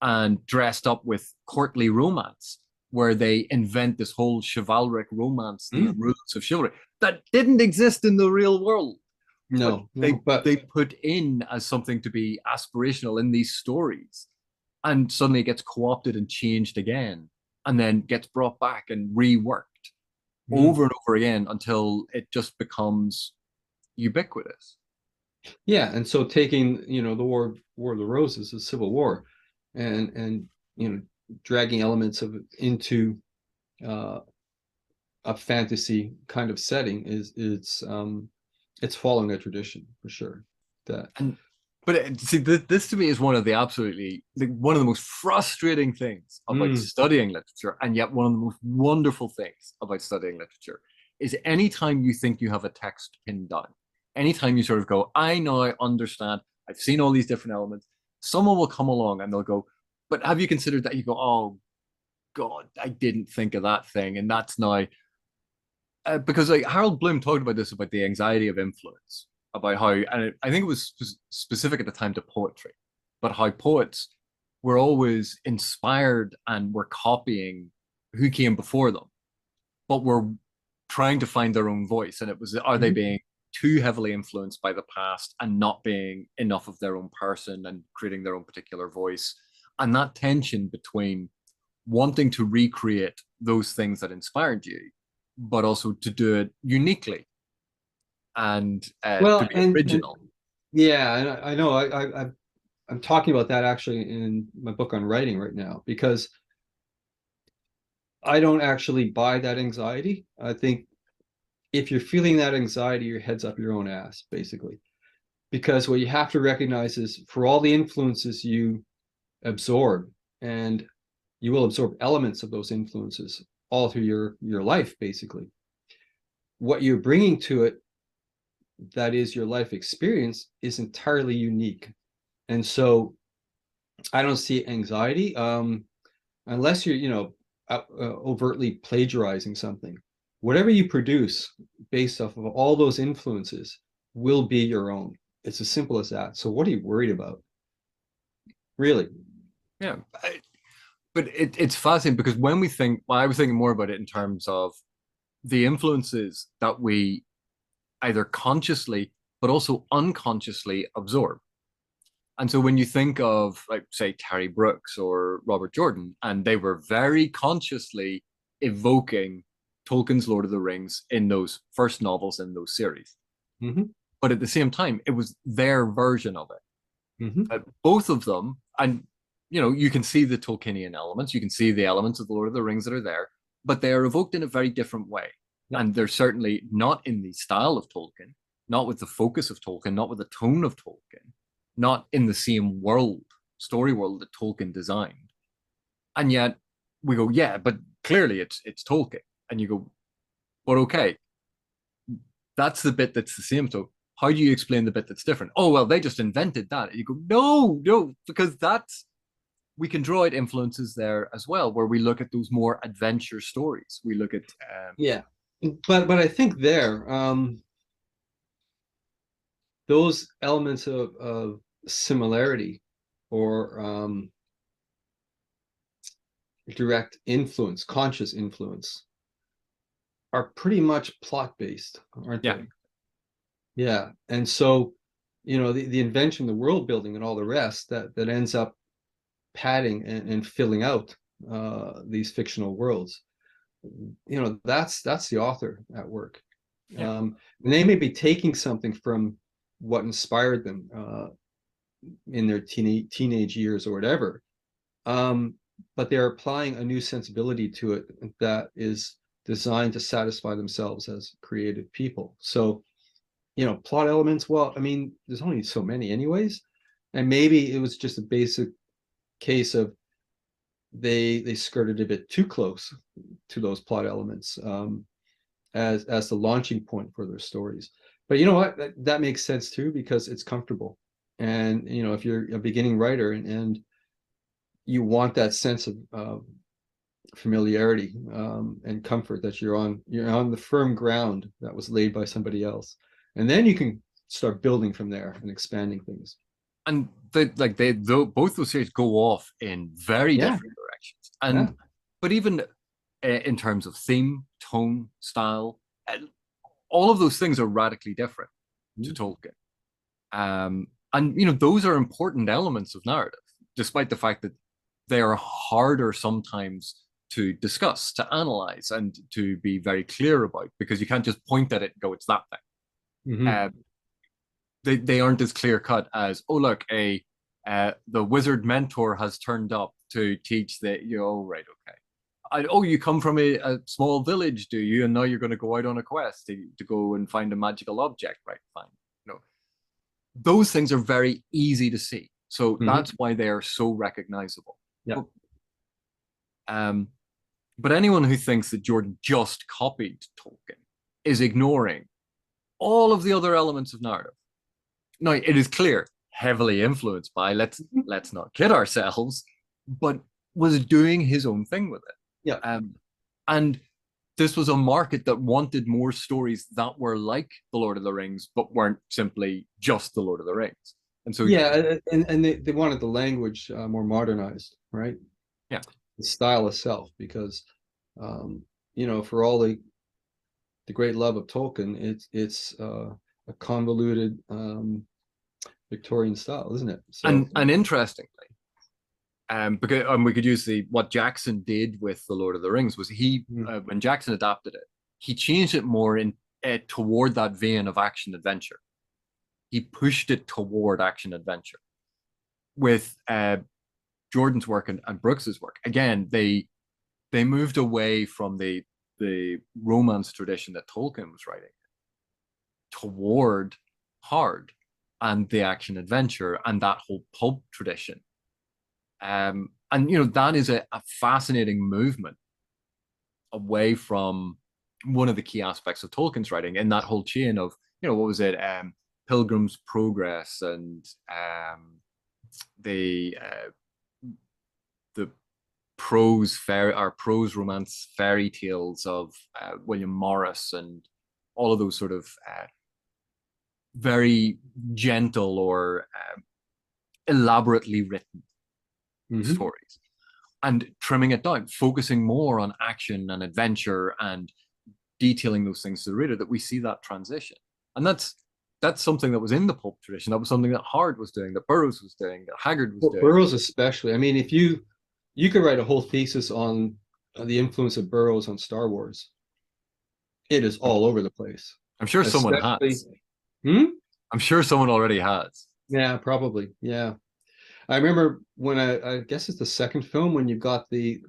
and dressed up with courtly romance, where they invent this whole chivalric romance, these rules of chivalry that didn't exist in the real world. no, But but they put in as something to be aspirational in these stories, and suddenly it gets co-opted and changed again, and then gets brought back and reworked over and over again until it just becomes ubiquitous. yeah, and so taking the War of the Roses, the Civil War, and dragging elements of it into uh, a fantasy kind of setting it's following a tradition for sure. That And but see, this to me is one of the absolutely one of the most frustrating things about studying literature, and yet one of the most wonderful things about studying literature is anytime you think you have a text pinned down, anytime you sort of go, I know, I understand, I've seen all these different elements, someone will come along and they'll go, but have you considered that? You go, oh God, I didn't think of that thing, and that's now because like Harold Bloom talked about this about the anxiety of influence, about how, and I think it was specific at the time to poetry, but how poets were always inspired and were copying who came before them, but were trying to find their own voice. And it was, are they being too heavily influenced by the past and not being enough of their own person and creating their own particular voice? And that tension between wanting to recreate those things that inspired you, but also to do it uniquely and to well, be and original. yeah, and I know I'm talking about that actually in my book on writing right now, because I don't actually buy that anxiety. I think if you're feeling that anxiety, your head's up your own ass, basically. Because what you have to recognize is, for all the influences you absorb, and you will absorb elements of those influences all through your life, basically. What you're bringing to it that is your life experience is entirely unique. And so I don't see anxiety unless you're, overtly plagiarizing something. Whatever you produce based off of all those influences will be your own. It's as simple as that. So what are you worried about? Really? Yeah. But it's fascinating because when we think, well, I was thinking more about it in terms of the influences that we either consciously but also unconsciously absorb. And so when you think of, like, say, Terry Brooks or Robert Jordan, and they were very consciously evoking Tolkien's Lord of the Rings in those first novels in those series. Mm-hmm. But at the same time, it was their version of it. Mm-hmm. Both of them, and you can see the Tolkienian elements, you can see the elements of the Lord of the Rings that are there, but they are evoked in a very different way. Yep. And they're certainly not in the style of Tolkien, not with the focus of Tolkien, not with the tone of Tolkien, not in the same world, story world that Tolkien designed. And yet we go, yeah, but clearly it's Tolkien. And you go, but okay, that's the bit that's the same. So how do you explain the bit that's different? Oh, well, they just invented that. And you go, no, because we can draw out influences there as well, where we look at those more adventure stories. We look at Yeah, but I think there, those elements of similarity or direct influence, conscious influence, are pretty much plot based, aren't yeah, they? Yeah, and so the invention, the world building, and all the rest that ends up padding and filling out these fictional worlds. That's the author at work. yeah. And they may be taking something from what inspired them in their teenage years or whatever, but they're applying a new sensibility to it that is designed to satisfy themselves as creative people. So, plot elements, well, I mean, there's only so many anyways, and maybe it was just a basic case of they skirted a bit too close to those plot elements as the launching point for their stories. But you know what? That makes sense too, because it's comfortable. And if you're a beginning writer and you want that sense of familiarity and comfort that you're on the firm ground that was laid by somebody else, and then you can start building from there and expanding things. And both those series go off in very Yeah, different directions. And yeah. but even in terms of theme, tone, style, all of those things are radically different to Tolkien. And those are important elements of narrative, despite the fact that they are harder sometimes to discuss, to analyze, and to be very clear about, because you can't just point at it and go, it's that thing. Mm-hmm. They aren't as clear cut as, oh, look, the wizard mentor has turned up to teach that, right, okay. You come from a small village, do you? And now you're going to go out on a quest to go and find a magical object, right? Fine. Those things are very easy to see. So Mm-hmm. that's why they are so recognizable. Yeah. But anyone who thinks that Jordan just copied Tolkien is ignoring all of the other elements of narrative. Now, it is clear, heavily influenced by, let's not kid ourselves, but was doing his own thing with it. Yeah. And this was a market that wanted more stories that were like The Lord of the Rings, but weren't simply just The Lord of the Rings. And so, yeah, and they wanted the language more modernized, right? Yeah. The style itself, because for all the great love of Tolkien, it's a convoluted Victorian style, isn't it? So and interestingly, because we could use what Jackson did with The Lord of the Rings was when Jackson adapted it, he changed it more toward that vein of action adventure. He pushed it toward action adventure. With Jordan's work and Brooks's work, again, they moved away from the romance tradition that Tolkien was writing toward hard and the action adventure and that whole pulp tradition. And that is a fascinating movement away from one of the key aspects of Tolkien's writing in that whole chain of what was it? Pilgrim's Progress and the the prose romance fairy tales of William Morris and all of those sort of very gentle or elaborately written stories, and trimming it down, focusing more on action and adventure and detailing those things to the reader, that we see that transition. And that's something that was in the pulp tradition. That was something that Hard was doing, that Burroughs was doing, that Haggard was doing. Burroughs especially. I mean, if you could write a whole thesis on the influence of Burroughs on Star Wars. It is all over the place. I'm sure someone has. I'm sure someone already has. Yeah, probably. Yeah. I remember when I guess it's the second film, when you got the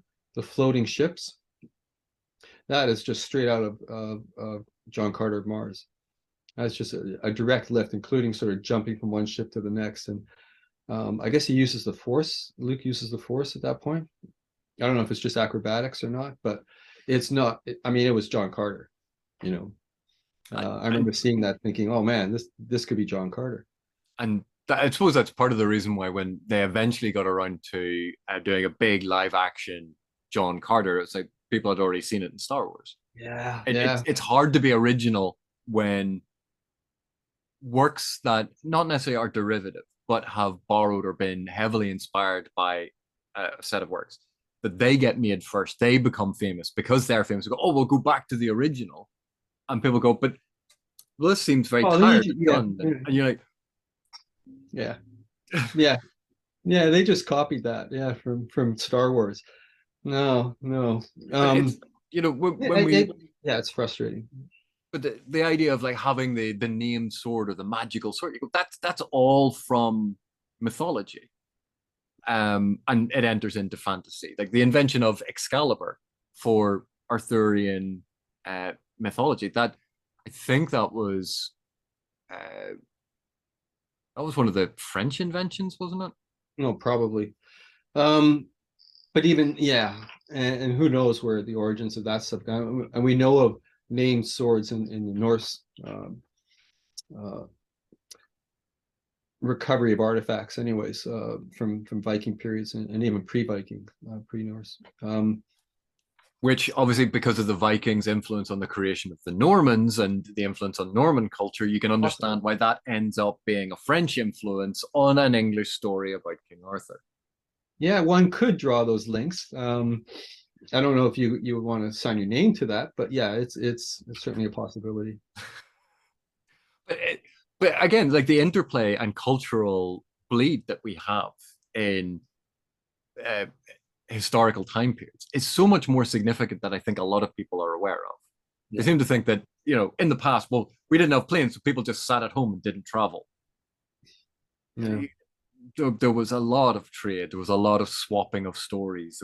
floating ships. That is just straight out of John Carter of Mars. That's just a direct lift, including sort of jumping from one ship to the next. And I guess he uses the Force. Luke uses the Force at that point. I don't know if it's just acrobatics or not, but it's not. I mean, it was John Carter. I remember seeing that, thinking, "Oh man, this could be John Carter." And I suppose that's part of the reason why, when they eventually got around to doing a big live action John Carter, it's like people had already seen it in Star Wars. Yeah, It's hard to be original when works that not necessarily are derivative, but have borrowed or been heavily inspired by a set of works, that they get made first. They become famous because they're famous. We go, oh, we'll go back to the original. And people go, but well, this seems very tired and done. And you're like, yeah. They just copied that, from Star Wars. No. when we it's frustrating. But the idea of like having the named sword or the magical sword, you go, that's all from mythology. And it enters into fantasy, like the invention of Excalibur for Arthurian mythology. That, I think that was one of the French inventions, wasn't it? No, probably. But even and who knows where the origins of that stuff come. And we know of named swords in the Norse recovery of artifacts, anyways, from Viking periods and even pre-Viking, pre-Norse. Which obviously, because of the Vikings' influence on the creation of the Normans and the influence on Norman culture, you can understand why that ends up being a French influence on an English story about King Arthur. Yeah, one could draw those links. I don't know if you would want to sign your name to that, but yeah, it's certainly a possibility. But again, like the interplay and cultural bleed that we have in historical time periods is so much more significant than I think a lot of people are aware of. They seem to think that, in the past, well, we didn't have planes, so people just sat at home and didn't travel. Yeah. There was a lot of trade. There was a lot of swapping of stories.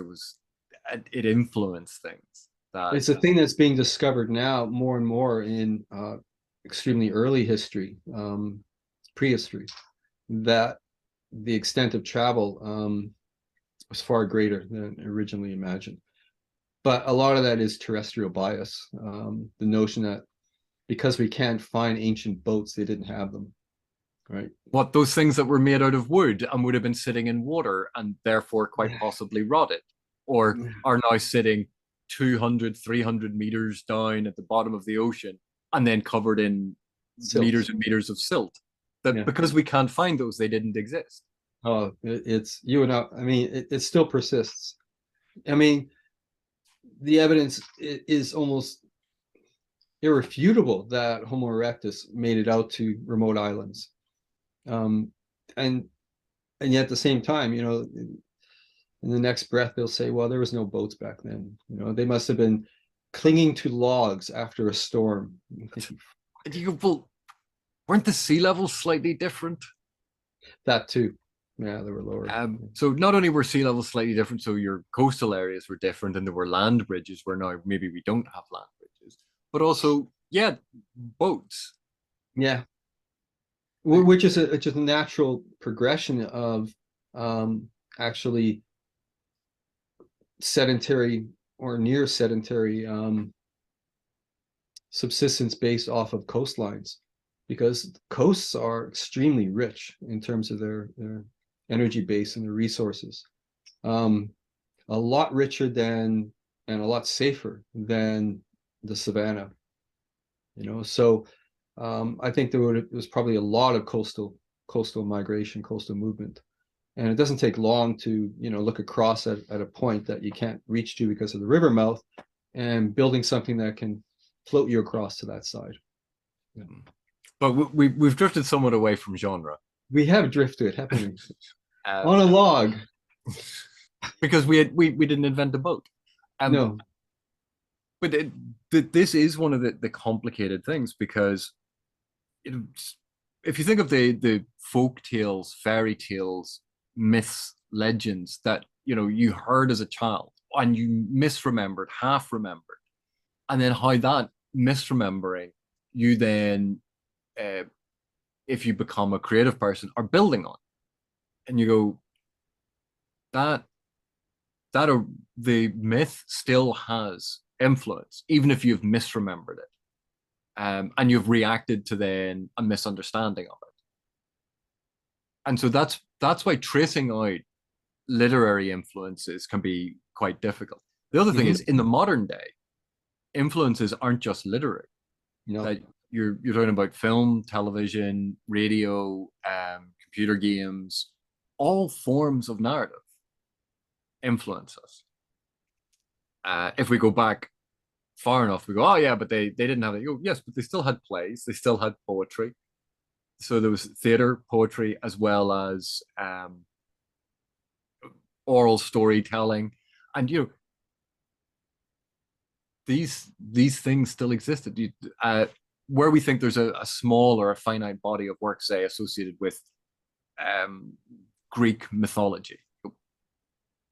It influenced things. It's a thing that's being discovered now more and more in extremely early history, prehistory, that the extent of travel was far greater than originally imagined. But a lot of that is terrestrial bias. The notion that because we can't find ancient boats, they didn't have them. Right. What, those things that were made out of wood and would have been sitting in water and therefore quite possibly rotted, or are now sitting 200, 300 meters down at the bottom of the ocean and then covered in meters and meters of silt. That because we can't find those, they didn't exist. Oh, it's you and I mean, it still persists. I mean, the evidence is almost irrefutable that Homo erectus made it out to remote islands. And yet at the same time, in the next breath, they'll say, well, there was no boats back then. They must have been clinging to logs after a storm. You go, well, weren't the sea levels slightly different? That too. Yeah, they were lower. So not only were sea levels slightly different, so your coastal areas were different, and there were land bridges where now maybe we don't have land bridges, but also, boats. Yeah. Which is a natural progression of actually sedentary or near sedentary subsistence based off of coastlines. because coasts are extremely rich in terms of their energy base and their resources. A lot richer than and a lot safer than the savannah. So I think there was probably a lot of coastal migration, coastal movement. And it doesn't take long to, look across at a point that you can't reach to because of the river mouth, and building something that can float you across to that side. Yeah. But we've drifted somewhat away from genre. We have drifted, haven't we? Um, On a log. Because we didn't invent a boat. No. But this is one of the complicated things, because if you think of the folk tales, fairy tales, myths, legends that you heard as a child and you misremembered, half remembered, and then how that misremembering you then, if you become a creative person, are building on, and you go that the myth still has influence, even if you've misremembered it, and you've reacted to then a misunderstanding of it. And so that's why tracing out literary influences can be quite difficult. The other thing is, in the modern day, influences aren't just literary. No. You're talking about film, television, radio, computer games, all forms of narrative influence us. If we go back far enough, we go, oh yeah, but they didn't have it. You go, yes, but they still had plays, they still had poetry. So there was theater, poetry, as well as oral storytelling, and these things still existed. Where we think there's a small or a finite body of work, say, associated with Greek mythology,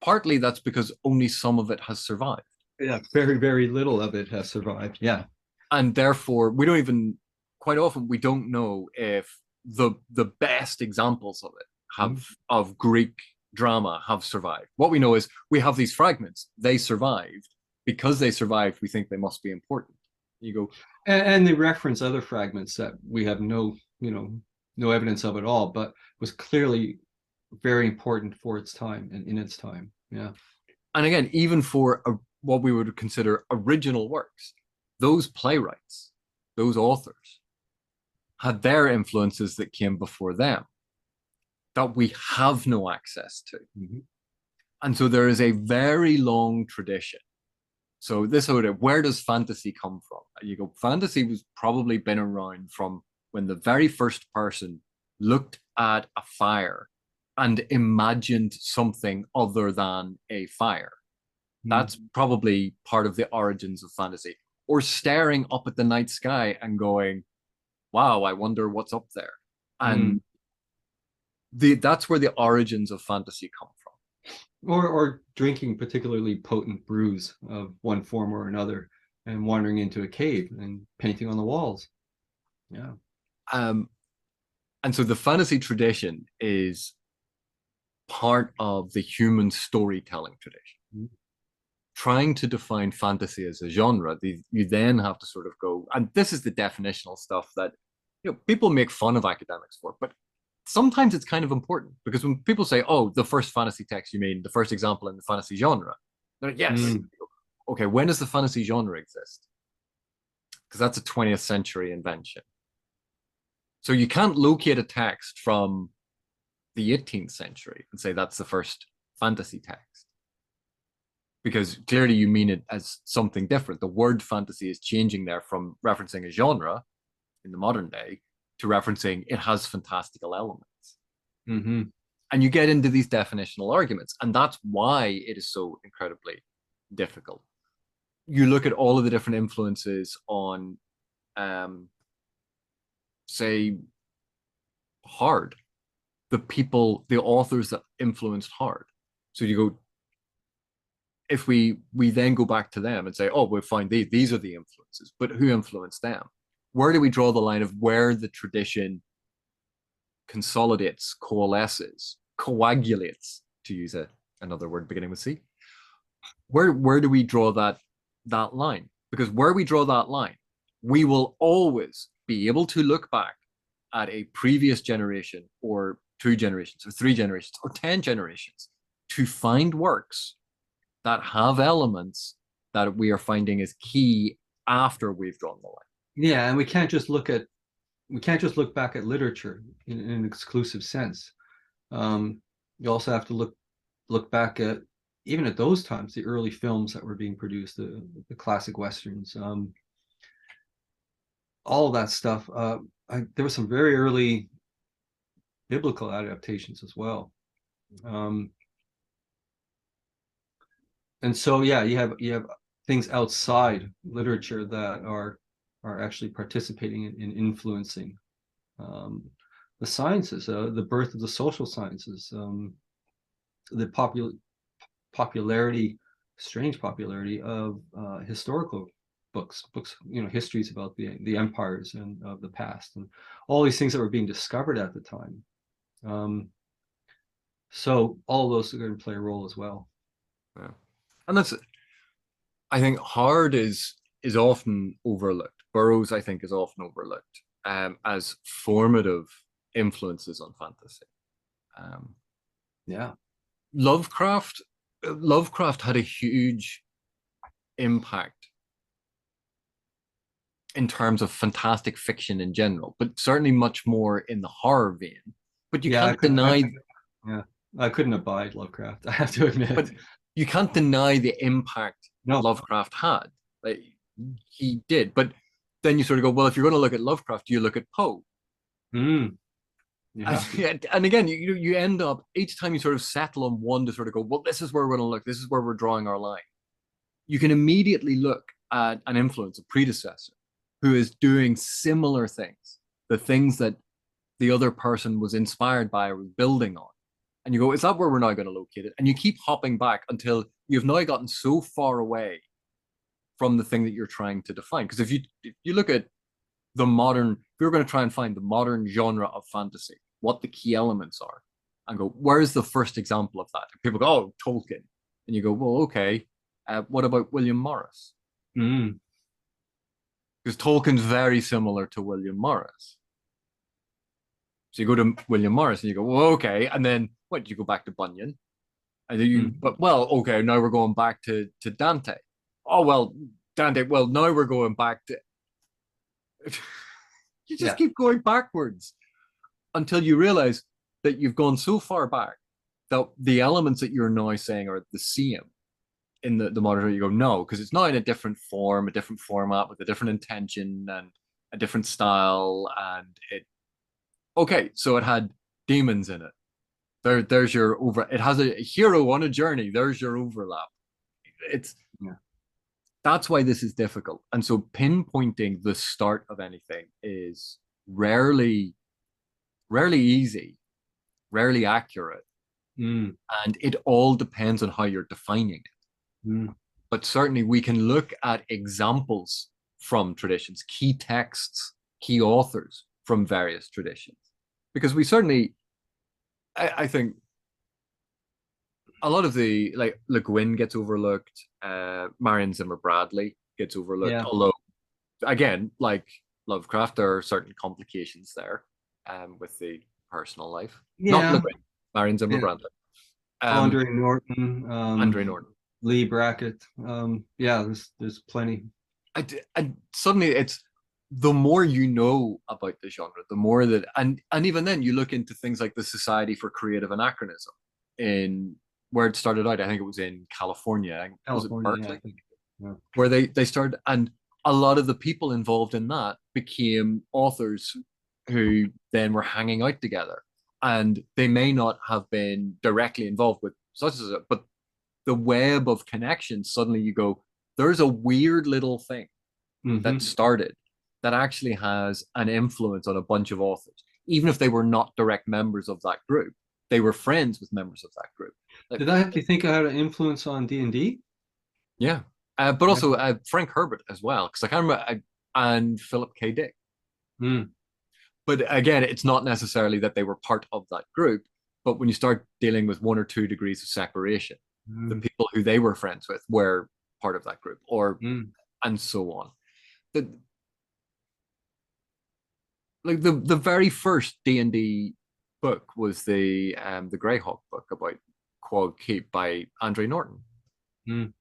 partly that's because only some of it has survived. Yeah, very, very little of it has survived. Yeah. And therefore, we don't even, quite often, we don't know if the best examples of it have of Greek drama have survived. What we know is we have these fragments. They survived. Because they survived, we think they must be important. You go, and they reference other fragments that we have no evidence of at all, but was clearly very important for its time and in its time. Yeah. And again, even for what we would consider original works, those playwrights, those authors, had their influences that came before them that we have no access to. And so there is a very long tradition. So where does fantasy come from? You go, fantasy was probably been around from when the very first person looked at a fire and imagined something other than a fire. That's probably part of the origins of fantasy. Or staring up at the night sky and going, wow, I wonder what's up there. And that's where the origins of fantasy come from. Or drinking particularly potent brews of one form or another and wandering into a cave and painting on the walls. Yeah. And so the fantasy tradition is part of the human storytelling tradition. Trying to define fantasy as a genre, you then have to sort of go, and this is the definitional stuff that people make fun of academics for, but sometimes it's kind of important, because when people say, oh, the first fantasy text, you mean the first example in the fantasy genre? They're like, yes. Okay, when does the fantasy genre exist? Because that's a 20th century invention. So you can't locate a text from the 18th century and say that's the first fantasy text, because clearly you mean it as something different. The word fantasy is changing there from referencing a genre in the modern day to referencing it has fantastical elements. And you get into these definitional arguments, and that's why it is so incredibly difficult. You look at all of the different influences on, say, Hard, the authors that influenced Hard. So you go, if we then go back to them and say, oh, we'll find these are the influences, but who influenced them? Where do we draw the line of where the tradition consolidates, coalesces, coagulates, to use another word beginning with C? Where do we draw that line? Because where we draw that line, we will always be able to look back at a previous generation or 2 generations or 3 generations or 10 generations to find works that have elements that we are finding is key after we've drawn the line. Yeah, and we can't just look back at literature in an exclusive sense. You also have to look back at, even at those times, the early films that were being produced, the classic westerns, all of that stuff. There were some very early biblical adaptations as well. And so yeah, you have things outside literature that are actually participating in influencing the sciences, the birth of the social sciences, the popularity, strange popularity of historical books, histories about the empires and of the past, and all these things that were being discovered at the time. So all of those are going to play a role as well. Yeah. And that's, I think, Hard is often overlooked. Burroughs, I think, is often overlooked as formative influences on fantasy. Yeah. Lovecraft had a huge impact in terms of fantastic fiction in general, but certainly much more in the horror vein. But you can't deny. Yeah, I couldn't abide Lovecraft, I have to admit. But you can't deny the impact No. Lovecraft had. Like, he did. But then you sort of go, well, if you're going to look at Lovecraft, you look at Poe. And again, you end up, each time you sort of settle on one to sort of go, well, this is where we're going to look. This is where we're drawing our line. You can immediately look at an influence, a predecessor, who is doing similar things, the things that the other person was inspired by or was building on. And you go, is that where we're now going to locate it? And you keep hopping back until you've now gotten so far away from the thing that you're trying to define. Because if you look at the modern, if you're going to try and find the modern genre of fantasy, what the key elements are, and go, where's the first example of that? And people go, oh, Tolkien. And you go, well, okay, what about William Morris? Because Tolkien's very similar to William Morris. So you go to William Morris and you go, well, okay. And then what, you go back to Bunyan? And then you, but well, okay, now we're going back to Dante. Oh, well, Dante, well, now we're going back to, you just keep going backwards until you realize that you've gone so far back that the elements that you're now saying are the same in the modern. You go, no, because it's now in a different form, a different format with a different intention and a different style. And okay, so it had demons in it. There's your it has a hero on a journey. There's your overlap. That's why this is difficult. And so pinpointing the start of anything is rarely easy, rarely accurate. And it all depends on how you're defining it. But certainly we can look at examples from traditions, key texts, key authors from various traditions. Because we certainly, I think, a lot of the, like, Le Guin gets overlooked, Marion Zimmer Bradley gets overlooked, although, again, like Lovecraft, there are certain complications there with the personal life. Not Le Guin, Marion Zimmer Bradley. Andre Norton. Andre Norton. Lee Brackett. There's plenty. And suddenly it's, the more you know about the genre, the more that, and even then you look into things like the Society for Creative Anachronism in where it started out. I think it was in California. Was it Berkeley? Yeah. Where they started, and a lot of the people involved in that became authors who then were hanging out together, and they may not have been directly involved with such as it, but the web of connections, suddenly you go, there's a weird little thing that started that actually has an influence on a bunch of authors, even if they were not direct members of that group. They were friends with members of that group. Did that have to think had an influence on D&D? Yeah, but also Frank Herbert as well, because I can't remember, and Philip K. Dick. But again, it's not necessarily that they were part of that group, but when you start dealing with 1 or 2 degrees of separation, the people who they were friends with were part of that group, or and so on. like the very first D&D book was the Greyhawk book about Quag Keep by Andre Norton. Mm,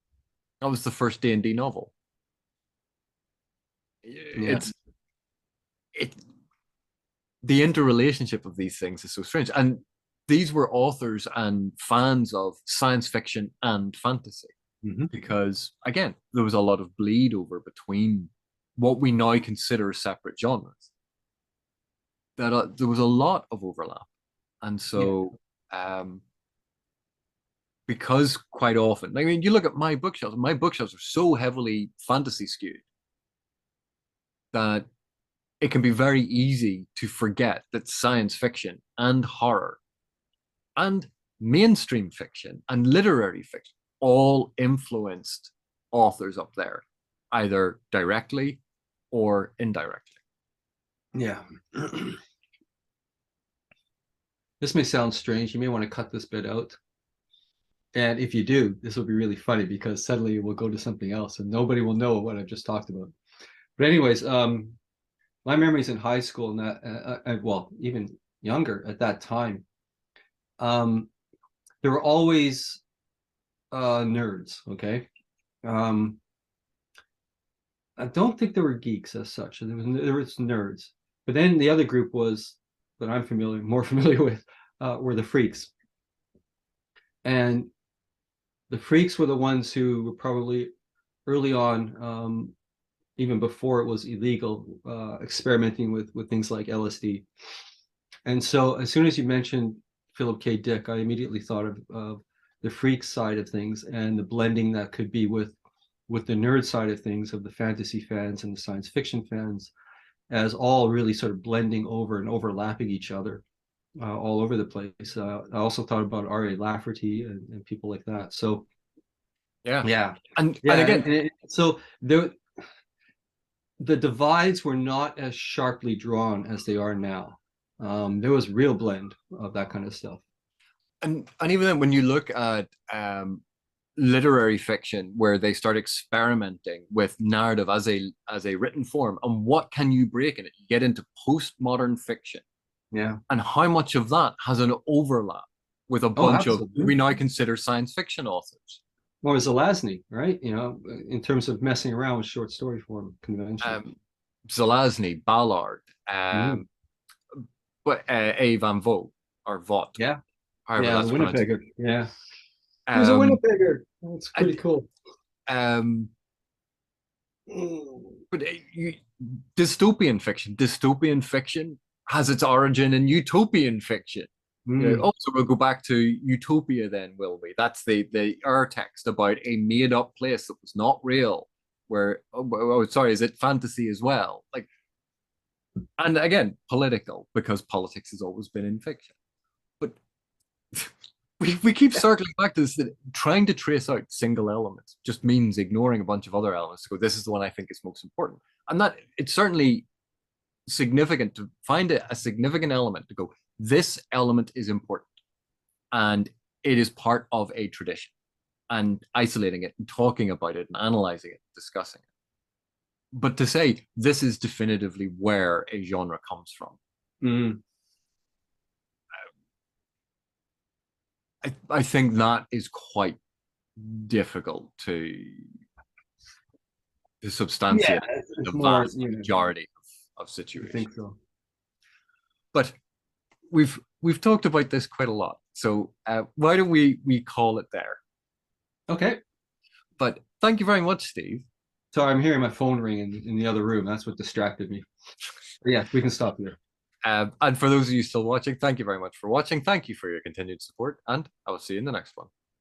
That was the first D&D novel. yeah. It the interrelationship of these things is so strange. And these were authors and fans of science fiction and fantasy Hmm. because, again, there was a lot of bleed over between what we now consider separate genres. That there was a lot of overlap, and Yeah. so because quite often, I mean, you look at my bookshelves. My bookshelves are so heavily fantasy skewed that it can be very easy to forget that science fiction and horror and mainstream fiction and literary fiction all influenced authors up there, either directly or indirectly. Yeah. This may sound strange. You may want to cut this bit out. And if you do, this will be really funny because suddenly we'll go to something else and nobody will know what I've just talked about. But anyways, my memories in high school and that, well, even younger at that time, um, there were always nerds. Okay, um, I don't think there were geeks as such. There was nerds, but then the other group was that I'm more familiar with, were the freaks, and the freaks were the ones who were probably early on, even before it was illegal, experimenting with things like LSD. And so as soon as you mentioned Philip K. Dick, I immediately thought of the freak side of things and the blending that could be with the nerd side of things, of the fantasy fans and the science fiction fans, as all really sort of blending over and overlapping each other, all over the place. I also thought about R.A. Lafferty and people like that. So Yeah. yeah, And yeah, again, so the divides were not as sharply drawn as they are now. There was real blend of that kind of stuff. and even then when you look at literary fiction where they start experimenting with narrative as a written form and what can you break in it, you get into postmodern fiction Yeah. and how much of that has an overlap with a Oh, bunch of we absolutely. now consider science fiction authors. Or Zelazny, right? In terms of messing around with short story form convention. um, Zelazny, Ballard, Mm. but A. Van Vogt or Vought, Yeah. however Yeah, the that's pronounced. Winnipegger. Yeah. He was a Um, Winnipegger. That's I, pretty cool. um, Mm. but dystopian fiction has its origin in utopian fiction. Mm. Also, we'll go back to Utopia then, will we? That's the our text about a made up place that was not real. Where, oh, sorry, is it fantasy as well? Like, and again, political because politics has always been in fiction. But we keep circling back to this that trying to trace out single elements just means ignoring a bunch of other elements to go, this is the one I think is most important. And that it's certainly significant to find a significant element to go, this element is important and it is part of a tradition, and isolating it and talking about it and analyzing it, discussing it. But to say this is definitively where a genre comes from, Mm. I think that is quite difficult to Yeah, substantiate it's the more, vast majority of I situations. think so. But we've talked about this quite a lot, so why don't we call it there? Okay. But thank you very much, Steve. Sorry, I'm hearing my phone ring in the other room. That's what distracted me. But yeah, we can stop here. And for those of you still watching, thank you very much for watching. Thank you for your continued support, and I will see you in the next one.